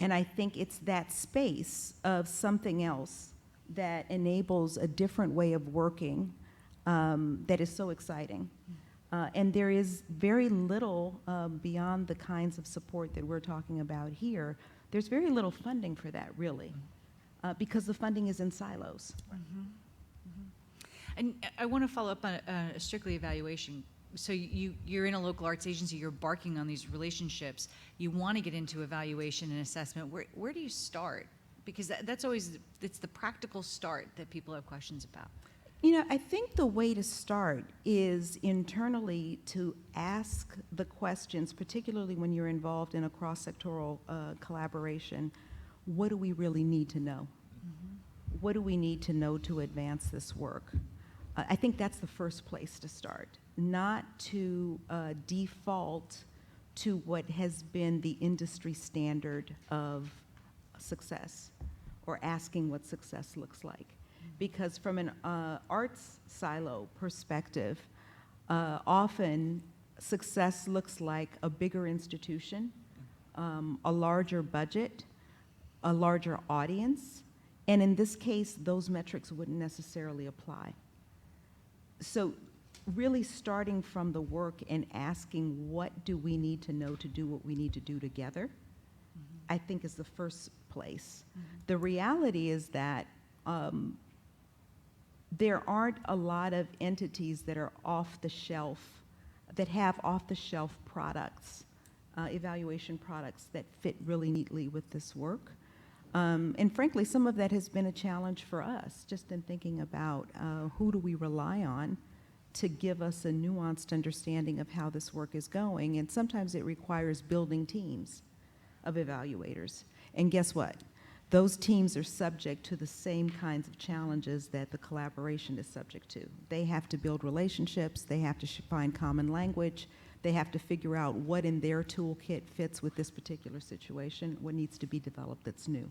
And I think it's that space of something else that enables a different way of working that is so exciting. And there is very little beyond the kinds of support that we're talking about here. There's very little funding for that, really, because the funding is in silos. And I want to follow up on a strictly evaluation so you're in a local arts agency, you're embarking on these relationships, you want to get into evaluation and assessment. Where do you start? Because that's always, it's the practical start that people have questions about. You know, I think the way to start is internally to ask the questions, particularly when you're involved in a cross-sectoral collaboration. What do we really need to know? Mm-hmm. What do we need to know to advance this work? I think that's the first place to start, not to default to what has been the industry standard of success or asking what success looks like. Because from an arts silo perspective, often success looks like a bigger institution, a larger budget, a larger audience, and in this case, those metrics wouldn't necessarily apply. So really starting from the work and asking what do we need to know to do what we need to do together, I think is the first place. The reality is that there aren't a lot of entities that are off the shelf, that have off-the-shelf products, evaluation products that fit really neatly with this work. And frankly, some of that has been a challenge for us, just in thinking about who do we rely on to give us a nuanced understanding of how this work is going. And sometimes it requires building teams of evaluators. And guess what? Those teams are subject to the same kinds of challenges that the collaboration is subject to. They have to build relationships, they have to find common language, they have to figure out what in their toolkit fits with this particular situation, what needs to be developed that's new.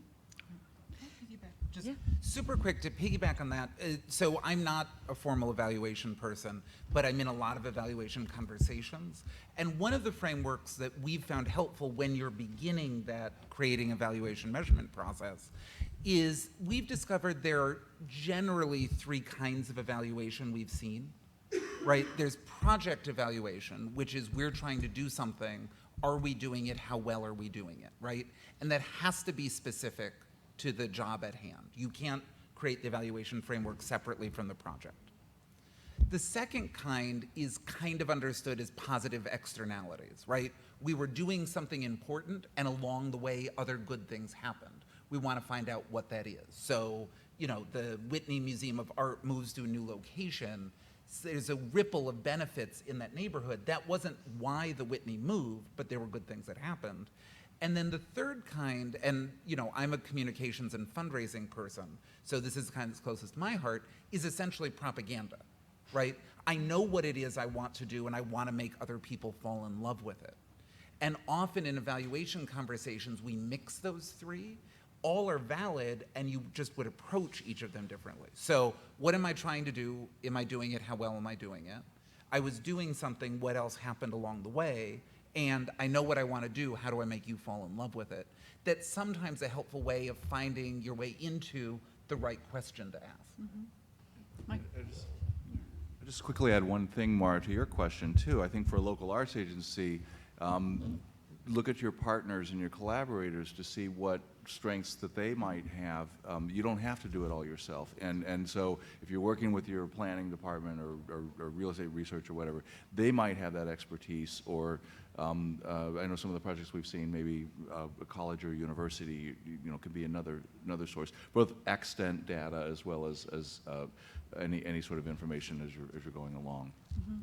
Just super quick to piggyback on that. So I'm not a formal evaluation person, but I'm in a lot of evaluation conversations. And one of the frameworks that we've found helpful when you're beginning that creating evaluation measurement process is we've discovered there are generally three kinds of evaluation we've seen, right? There's project evaluation, which is we're trying to do something. Are we doing it? How well are we doing it, right? And that has to be specific to the job at hand. You can't create the evaluation framework separately from the project. The second kind is kind of understood as positive externalities, right? We were doing something important and along the way other good things happened. We want to find out what that is. So, you know, the Whitney Museum of Art moves to a new location. So there's a ripple of benefits in that neighborhood. That wasn't why the Whitney moved, but there were good things that happened. And then the third kind, and you know, I'm a communications and fundraising person, so this is the kind that's closest to my heart, is essentially propaganda, right? I know what it is I want to do and I want to make other people fall in love with it. And often in evaluation conversations, we mix those three. All are valid and you just would approach each of them differently. So what am I trying to do? Am I doing it? How well am I doing it? I was doing something, what else happened along the way? And I know what I want to do, how do I make you fall in love with it? That's sometimes a helpful way of finding your way into the right question to ask. Mike? I'll just quickly add one thing, Mara, to your question, too. I think for a local arts agency, look at your partners and your collaborators to see what strengths that they might have. You don't have to do it all yourself. And so if you're working with your planning department or real estate research or whatever, they might have that expertise. Or I know some of the projects we've seen, maybe a college or a university, you know, could be another source. Both extant data as well as any sort of information as you're going along. Mm-hmm.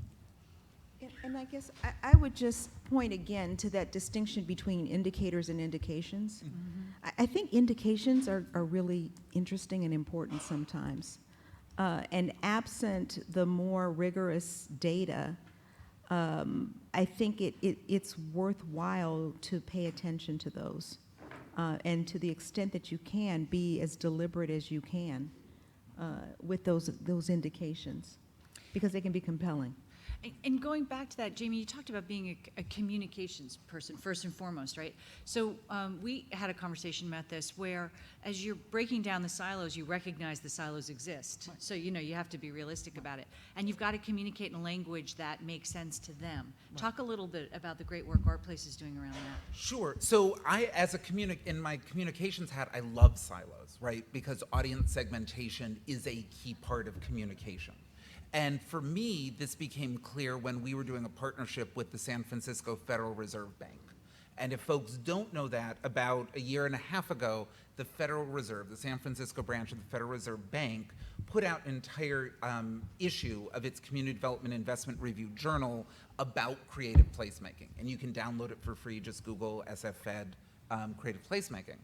And I guess I would just point again to that distinction between indicators and indications. Mm-hmm. I think indications are really interesting and important sometimes. And absent the more rigorous data, I think it's worthwhile to pay attention to those. And to the extent that you can, be as deliberate as you can with those indications, because they can be compelling. And going back to that, Jamie, you talked about being a communications person first and foremost, right? So we had a conversation about this where as you're breaking down the silos, you recognize the silos exist. Right. So, you know, you have to be realistic about it. And you've got to communicate in a language that makes sense to them. Right. Talk a little bit about the great work Art Place is doing around that. Sure. So I, as in my communications hat, I love silos, right? Because audience segmentation is a key part of communication. And for me, this became clear when we were doing a partnership with the San Francisco Federal Reserve Bank. And if folks don't know that, about a year and a half ago, the Federal Reserve, the San Francisco branch of the Federal Reserve Bank, put out an entire issue of its Community Development Investment Review Journal about creative placemaking. And you can download it for free, just Google SFFed creative placemaking.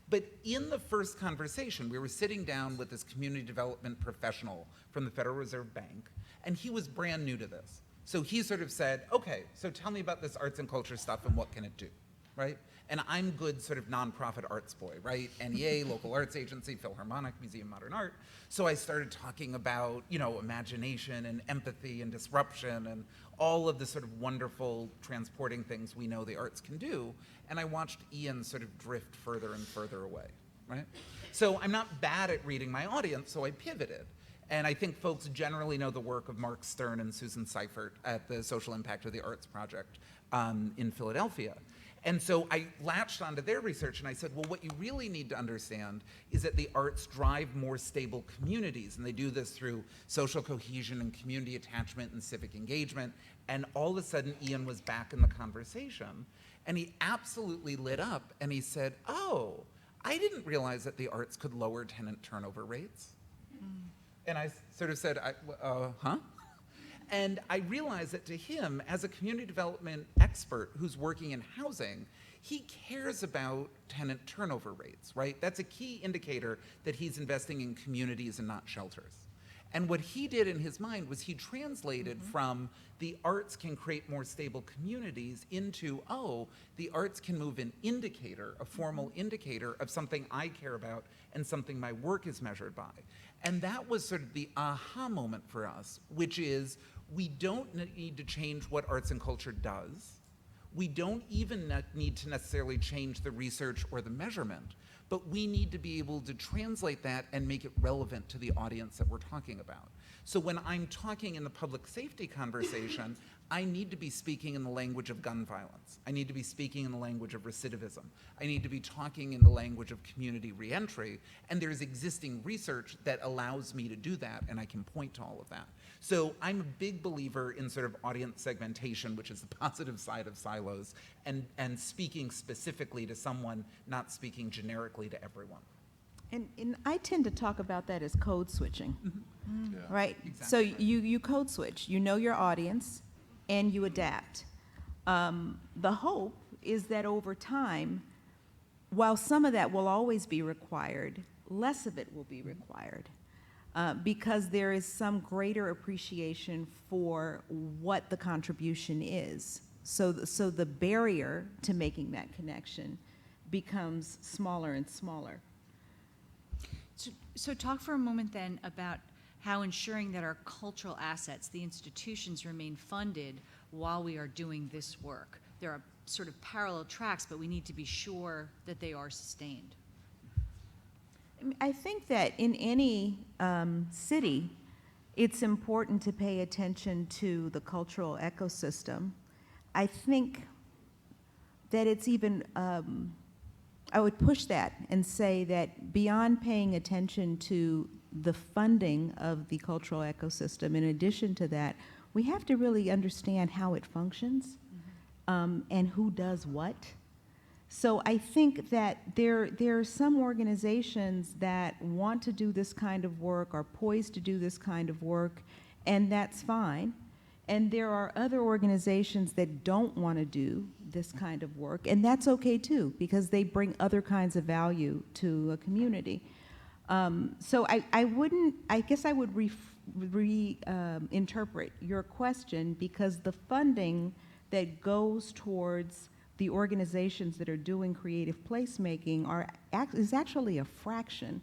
But in the first conversation, we were sitting down with this community development professional from the Federal Reserve Bank, and he was brand new to this. So he sort of said, okay, so tell me about this arts and culture stuff and what can it do, right? And I'm good sort of nonprofit arts boy, right? NEA, local arts agency, Philharmonic, Museum of Modern Art. So I started talking about, you know, imagination and empathy and disruption and all of the sort of wonderful transporting things we know the arts can do. And I watched Ian sort of drift further and further away, right? So I'm not bad at reading my audience, so I pivoted. And I think folks generally know the work of Mark Stern and Susan Seifert at the Social Impact of the Arts Project in Philadelphia. And so I latched onto their research and I said, well, what you really need to understand is that the arts drive more stable communities. And they do this through social cohesion and community attachment and civic engagement. And all of a sudden, Ian was back in the conversation. And he absolutely lit up and he said, oh, I didn't realize that the arts could lower tenant turnover rates. And I sort of said, huh? And I realized that to him, as a community development expert who's working in housing, he cares about tenant turnover rates, right? That's a key indicator that he's investing in communities and not shelters. And what he did in his mind was he translated from the arts can create more stable communities into, oh, the arts can move an indicator, a formal indicator of something I care about and something my work is measured by. And that was sort of the aha moment for us, which is we don't need to change what arts and culture does. We don't even need to necessarily change the research or the measurement, but we need to be able to translate that and make it relevant to the audience that we're talking about. So when I'm talking in the public safety conversation, I need to be speaking in the language of gun violence. I need to be speaking in the language of recidivism. I need to be talking in the language of community reentry, and there's existing research that allows me to do that, and I can point to all of that. So I'm a big believer in sort of audience segmentation, which is the positive side of silos, and speaking specifically to someone, not speaking generically to everyone. And I tend to talk about that as code switching, Yeah. right? Exactly. So you code switch, you know your audience, and you adapt. The hope is that over time, while some of that will always be required, less of it will be required. Because there is some greater appreciation for what the contribution is. So the barrier to making that connection becomes smaller and smaller. So talk for a moment then about how ensuring that our cultural assets, the institutions, remain funded while we are doing this work. There are sort of parallel tracks, but we need to be sure that they are sustained. I think that in any city, it's important to pay attention to the cultural ecosystem. I think that it's even, I would push that and say that beyond paying attention to the funding of the cultural ecosystem, in addition to that, we have to really understand how it functions and who does what. So I think that there are some organizations that want to do this kind of work, are poised to do this kind of work, and that's fine. And there are other organizations that don't want to do this kind of work, and that's okay too, because they bring other kinds of value to a community. So I guess I would reinterpret your question, because the funding that goes towards the organizations that are doing creative placemaking is actually a fraction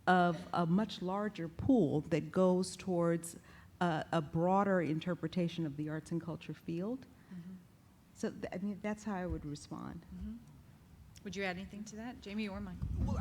of a much larger pool that goes towards a broader interpretation of the arts and culture field. So I mean, that's how I would respond. Would you add anything to that, Jamie or Mike? Well,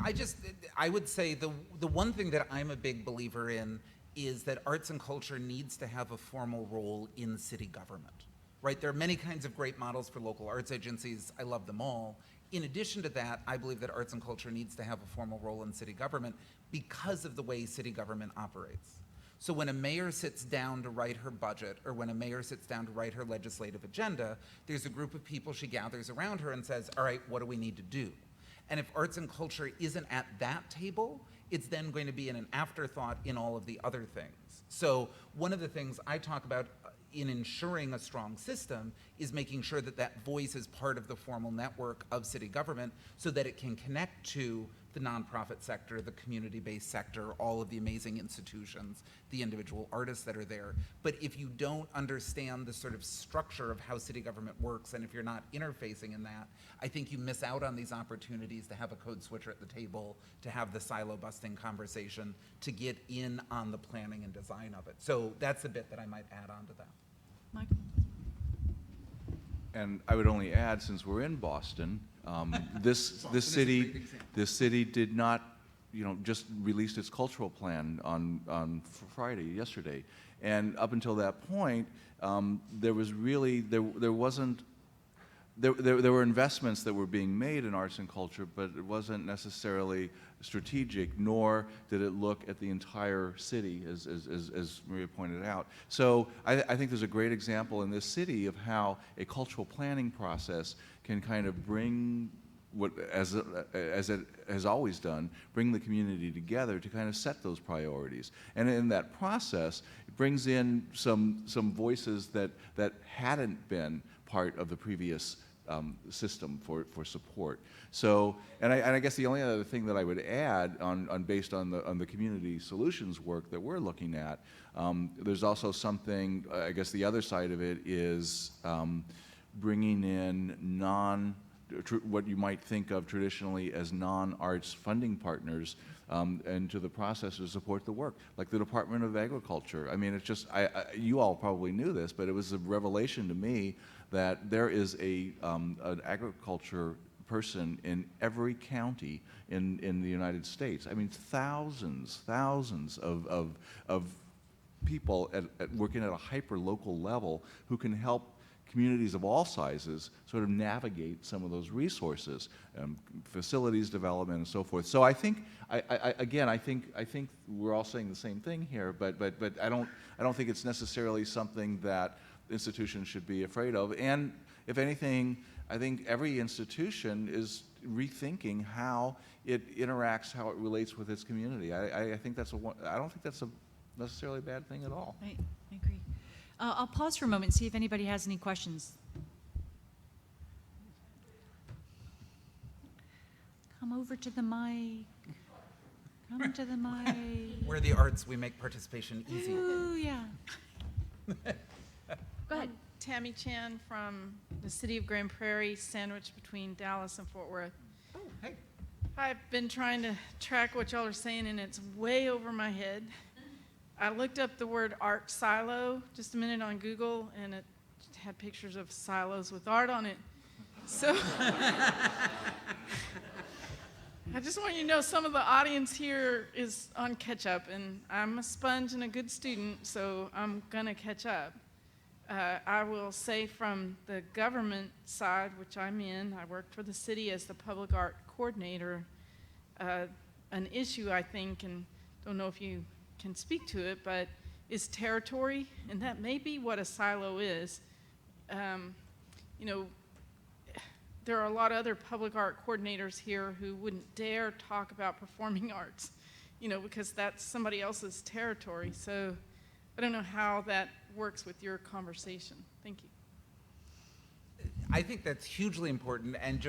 I would say the one thing that I'm a big believer in is that arts and culture needs to have a formal role in city government. Right, there are many kinds of great models for local arts agencies. I love them all. In addition to that, I believe that arts and culture needs to have a formal role in city government because of the way city government operates. So when a mayor sits down to write her budget, or when a mayor sits down to write her legislative agenda, there's a group of people she gathers around her and says, all right, what do we need to do? And if arts and culture isn't at that table, it's then going to be an afterthought in all of the other things. So one of the things I talk about in ensuring a strong system is making sure that that voice is part of the formal network of city government so that it can connect to the nonprofit sector, the community-based sector, all of the amazing institutions, the individual artists that are there. But if you don't understand the sort of structure of how city government works, and if you're not interfacing in that, I think you miss out on these opportunities to have a code switcher at the table, to have the silo-busting conversation, to get in on the planning and design of it. So that's a bit that I might add on to that. Michael? And I would only add, since we're in Boston, this city did not, just released its cultural plan on Friday, yesterday, and up until that point, there was really there were investments that were being made in arts and culture, but it wasn't necessarily strategic, nor did it look at the entire city, as Maria pointed out. So I think there's a great example in this city of how a cultural planning process can kind of bring as it has always done, bring the community together to kind of set those priorities. And in that process, it brings in some voices that hadn't been part of the previous system for support. So, and I guess the only other thing that I would add based on the community solutions work that we're looking at, there's also something, I guess the other side of it is bringing in what you might think of traditionally as non-arts funding partners into the process to support the work, like the Department of Agriculture. I mean, it's just, you all probably knew this, but it was a revelation to me that there is an agriculture person in every county in the United States. I mean, thousands of people working at a hyper-local level who can help communities of all sizes sort of navigate some of those resources, facilities development and so forth. So I think, I think we're all saying the same thing here, but I don't think it's necessarily something that institutions should be afraid of. And if anything, I think every institution is rethinking how it interacts, how it relates with its community. I think I don't think that's a necessarily a bad thing at all. I agree. I'll pause for a moment and see if anybody has any questions. Come over to the mic. Come to the mic. We're the arts, we make participation easy. Ooh, yeah. Go ahead. Tammy Chan from the city of Grand Prairie, sandwiched between Dallas and Fort Worth. Oh, hey. I've been trying to track what y'all are saying, and it's way over my head. I looked up the word art silo just a minute on Google, and it had pictures of silos with art on it. So I just want you to know some of the audience here is on catch up, and I'm a sponge and a good student, so I'm going to catch up. I will say from the government side, which I'm in, I worked for the city as the public art coordinator. An issue, I think, and don't know if you can speak to it, but is territory, and that may be what a silo is. There are a lot of other public art coordinators here who wouldn't dare talk about performing arts, because that's somebody else's territory. So I don't know how that works with your conversation. Thank you. I think that's hugely important, and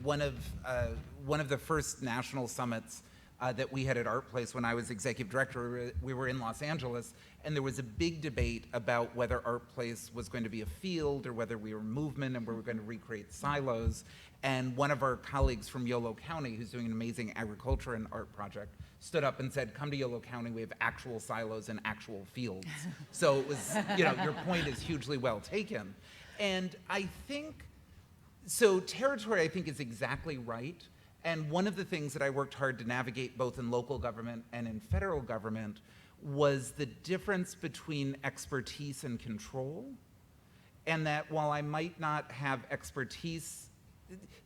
one of the first national summits that we had at Art Place when I was executive director, we were in Los Angeles, and there was a big debate about whether Art Place was going to be a field or whether we were a movement and we were going to recreate silos. And one of our colleagues from Yolo County, who's doing an amazing agriculture and art project, stood up and said, come to Yolo County, we have actual silos and actual fields. So it was, your point is hugely well taken. And I think, so territory I think is exactly right. And one of the things that I worked hard to navigate both in local government and in federal government was the difference between expertise and control. And that while I might not have expertise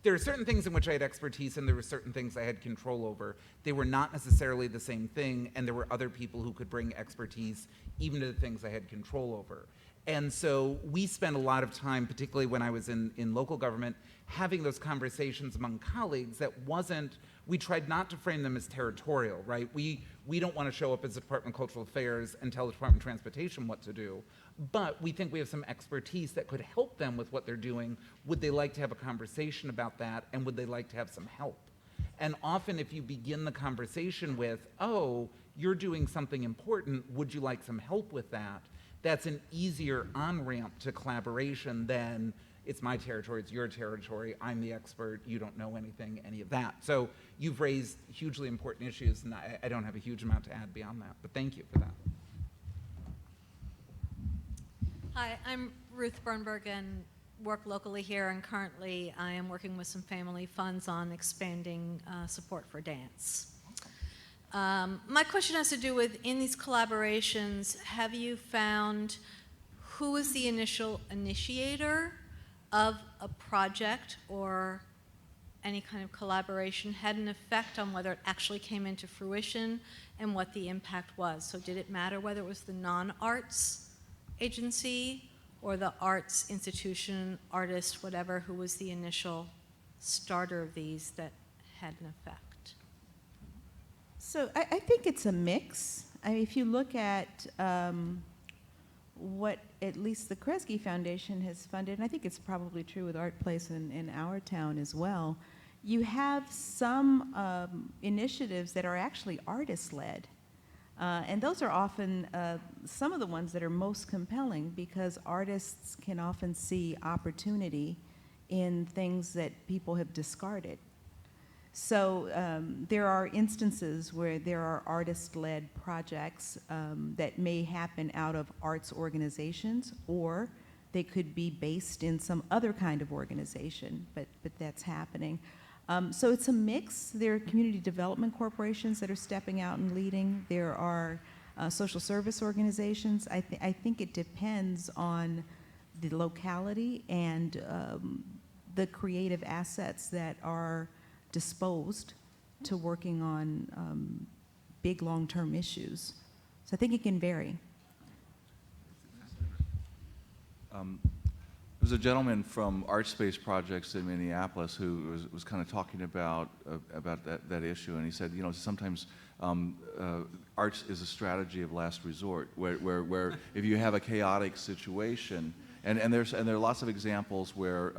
there are certain things in which I had expertise and there were certain things I had control over. They were not necessarily the same thing, and there were other people who could bring expertise even to the things I had control over. And so we spent a lot of time, particularly when I was in local government, having those conversations among colleagues that wasn't, we tried not to frame them as territorial, right? We don't want to show up as the Department of Cultural Affairs and tell the Department of Transportation what to do, but we think we have some expertise that could help them with what they're doing. Would they like to have a conversation about that, and would they like to have some help? And often if you begin the conversation with, oh, you're doing something important, would you like some help with that? That's an easier on-ramp to collaboration than it's my territory, it's your territory, I'm the expert, you don't know anything, any of that. So you've raised hugely important issues, and I don't have a huge amount to add beyond that, but thank you for that. Hi, I'm Ruth Bernberg and work locally here, and currently I am working with some family funds on expanding support for dance. My question has to do with, in these collaborations, have you found who is the initial initiator of a project or any kind of collaboration had an effect on whether it actually came into fruition and what the impact was? So did it matter whether it was the non-arts agency or the arts institution, artist, whatever, who was the initial starter of these that had an effect? So I think it's a mix. I mean, if you look at what at least the Kresge Foundation has funded, and I think it's probably true with Art Place in our town as well, you have some initiatives that are actually artist-led. And those are often some of the ones that are most compelling, because artists can often see opportunity in things that people have discarded. So there are instances where there are artist-led projects that may happen out of arts organizations, or they could be based in some other kind of organization, but that's happening. So it's a mix. There are community development corporations that are stepping out and leading. There are social service organizations. I think it depends on the locality and the creative assets that are disposed to working on big long-term issues. So I think it can vary. There was a gentleman from Arts-Based Projects in Minneapolis who was kind of talking about that issue, and he said, you know, sometimes arts is a strategy of last resort, where if you have a chaotic situation, and there are lots of examples where,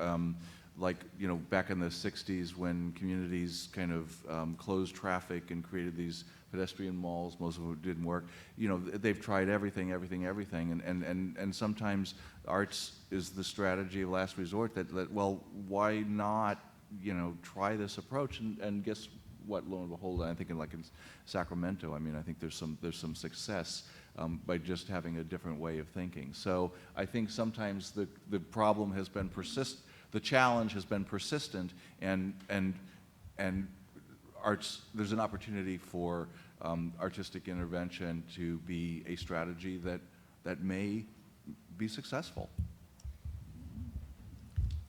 like, you know, back in the 60s when communities kind of closed traffic and created these pedestrian malls, most of them didn't work. You know, they've tried everything, and sometimes arts is the strategy of last resort that well, why not, you know, try this approach, and guess what, lo and behold, I'm thinking like in Sacramento, I mean, I think there's some success by just having a different way of thinking. So I think sometimes the problem has been the challenge has been persistent, and arts, there's an opportunity for artistic intervention to be a strategy that may be successful.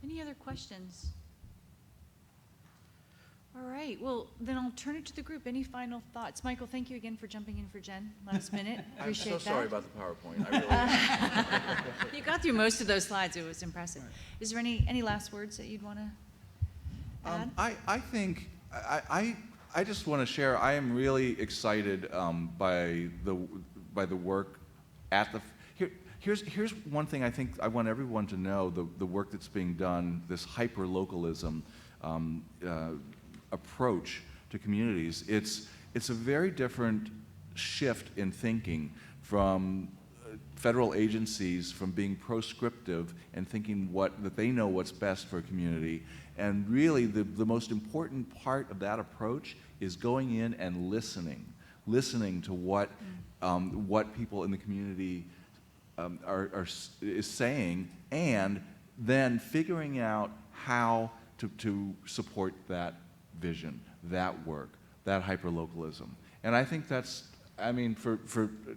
Any other questions? All right, well, then I'll turn it to the group. Any final thoughts? Michael, thank you again for jumping in for Jen last minute. Appreciate that. I'm so sorry about the PowerPoint. I really You got through most of those slides. It was impressive. Is there any last words that you'd want to add? I think I just want to share. I am really excited by the work at the. Here's one thing I think I want everyone to know: the work that's being done, this hyper-localism approach to communities. It's a very different shift in thinking from federal agencies, from being proscriptive and thinking that they know what's best for a community. And really, the most important part of that approach is going in and listening to what people in the community is saying, and then figuring out how to support that vision, that work, that hyperlocalism. And I think that's I mean,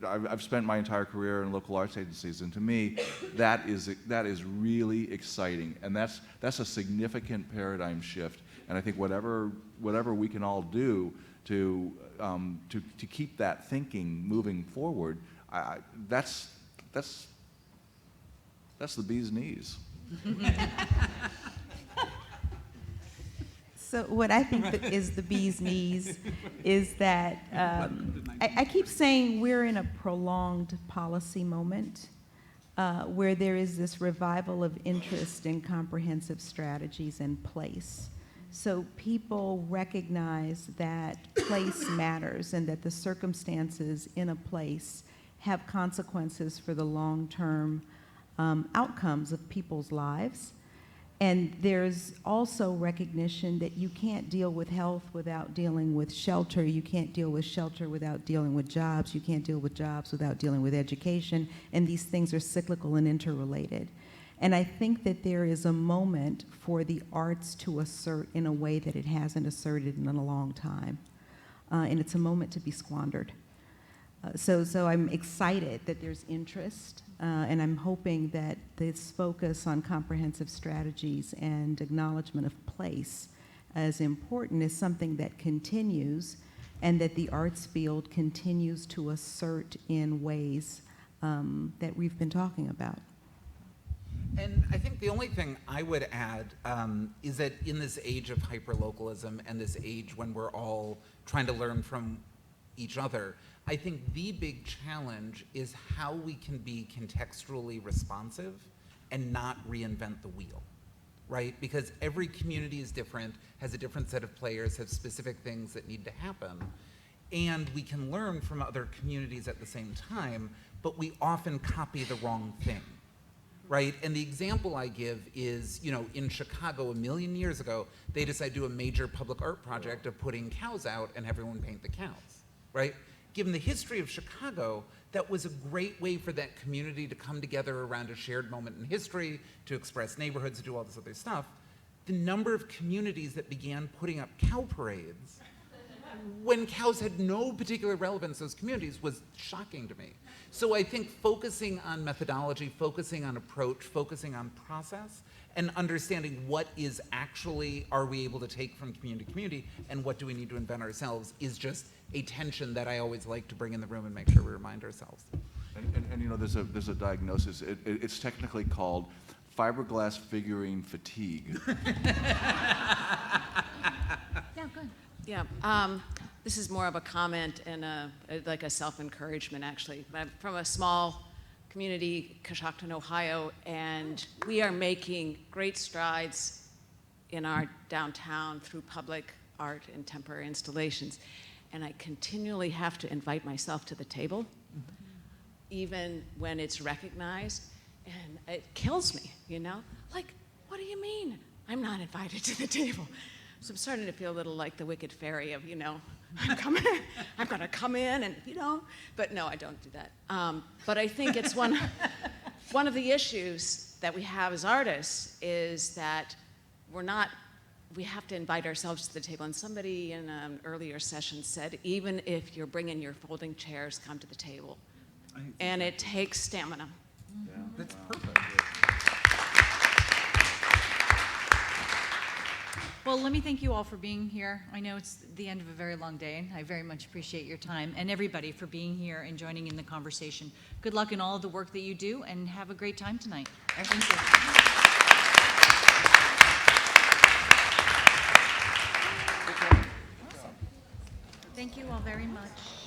I've spent my entire career in local arts agencies, and to me, that is really exciting, and that's a significant paradigm shift. And I think whatever we can all do to keep that thinking moving forward, that's the bee's knees. So what I think that is the bee's knees is that I keep saying we're in a prolonged policy moment where there is this revival of interest in comprehensive strategies and place. So people recognize that place matters and that the circumstances in a place have consequences for the long-term outcomes of people's lives. And there's also recognition that you can't deal with health without dealing with shelter. You can't deal with shelter without dealing with jobs. You can't deal with jobs without dealing with education. And these things are cyclical and interrelated. And I think that there is a moment for the arts to assert in a way that it hasn't asserted in a long time. And it's a moment to be squandered. So I'm excited that there's interest, and I'm hoping that this focus on comprehensive strategies and acknowledgement of place as important is something that continues, and that the arts field continues to assert in ways that we've been talking about. And I think the only thing I would add is that in this age of hyperlocalism and this age when we're all trying to learn from each other, I think the big challenge is how we can be contextually responsive and not reinvent the wheel, right? Because every community is different, has a different set of players, has specific things that need to happen, and we can learn from other communities at the same time, but we often copy the wrong thing, right? And the example I give is, in Chicago a million years ago, they decided to do a major public art project of putting cows out and everyone paint the cows, right? Given the history of Chicago, that was a great way for that community to come together around a shared moment in history, to express neighborhoods, to do all this other stuff. The number of communities that began putting up cow parades when cows had no particular relevance to those communities was shocking to me. So I think focusing on methodology, focusing on approach, focusing on process, and understanding what is actually, are we able to take from community to community, and what do we need to invent ourselves is just a tension that I always like to bring in the room and make sure we remind ourselves. And there's a diagnosis. It's technically called fiberglass figurine fatigue. Yeah, good. Yeah, this is more of a comment and like a self-encouragement, actually. I'm from a small community, Coshocton, Ohio, and we are making great strides in our downtown through public art and temporary installations. And I continually have to invite myself to the table, even when it's recognized, and it kills me, Like, what do you mean I'm not invited to the table? So I'm starting to feel a little like the wicked fairy of, I'm gonna come in and, but no, I don't do that. But I think it's one of the issues that we have as artists is that we have to invite ourselves to the table. And somebody in an earlier session said, even if you're bringing your folding chairs, come to the table. And it takes stamina. Yeah, that's perfect. Well, let me thank you all for being here. I know it's the end of a very long day, and I very much appreciate your time, and everybody for being here and joining in the conversation. Good luck in all of the work that you do, and have a great time tonight. Thank you. Thank you all very much.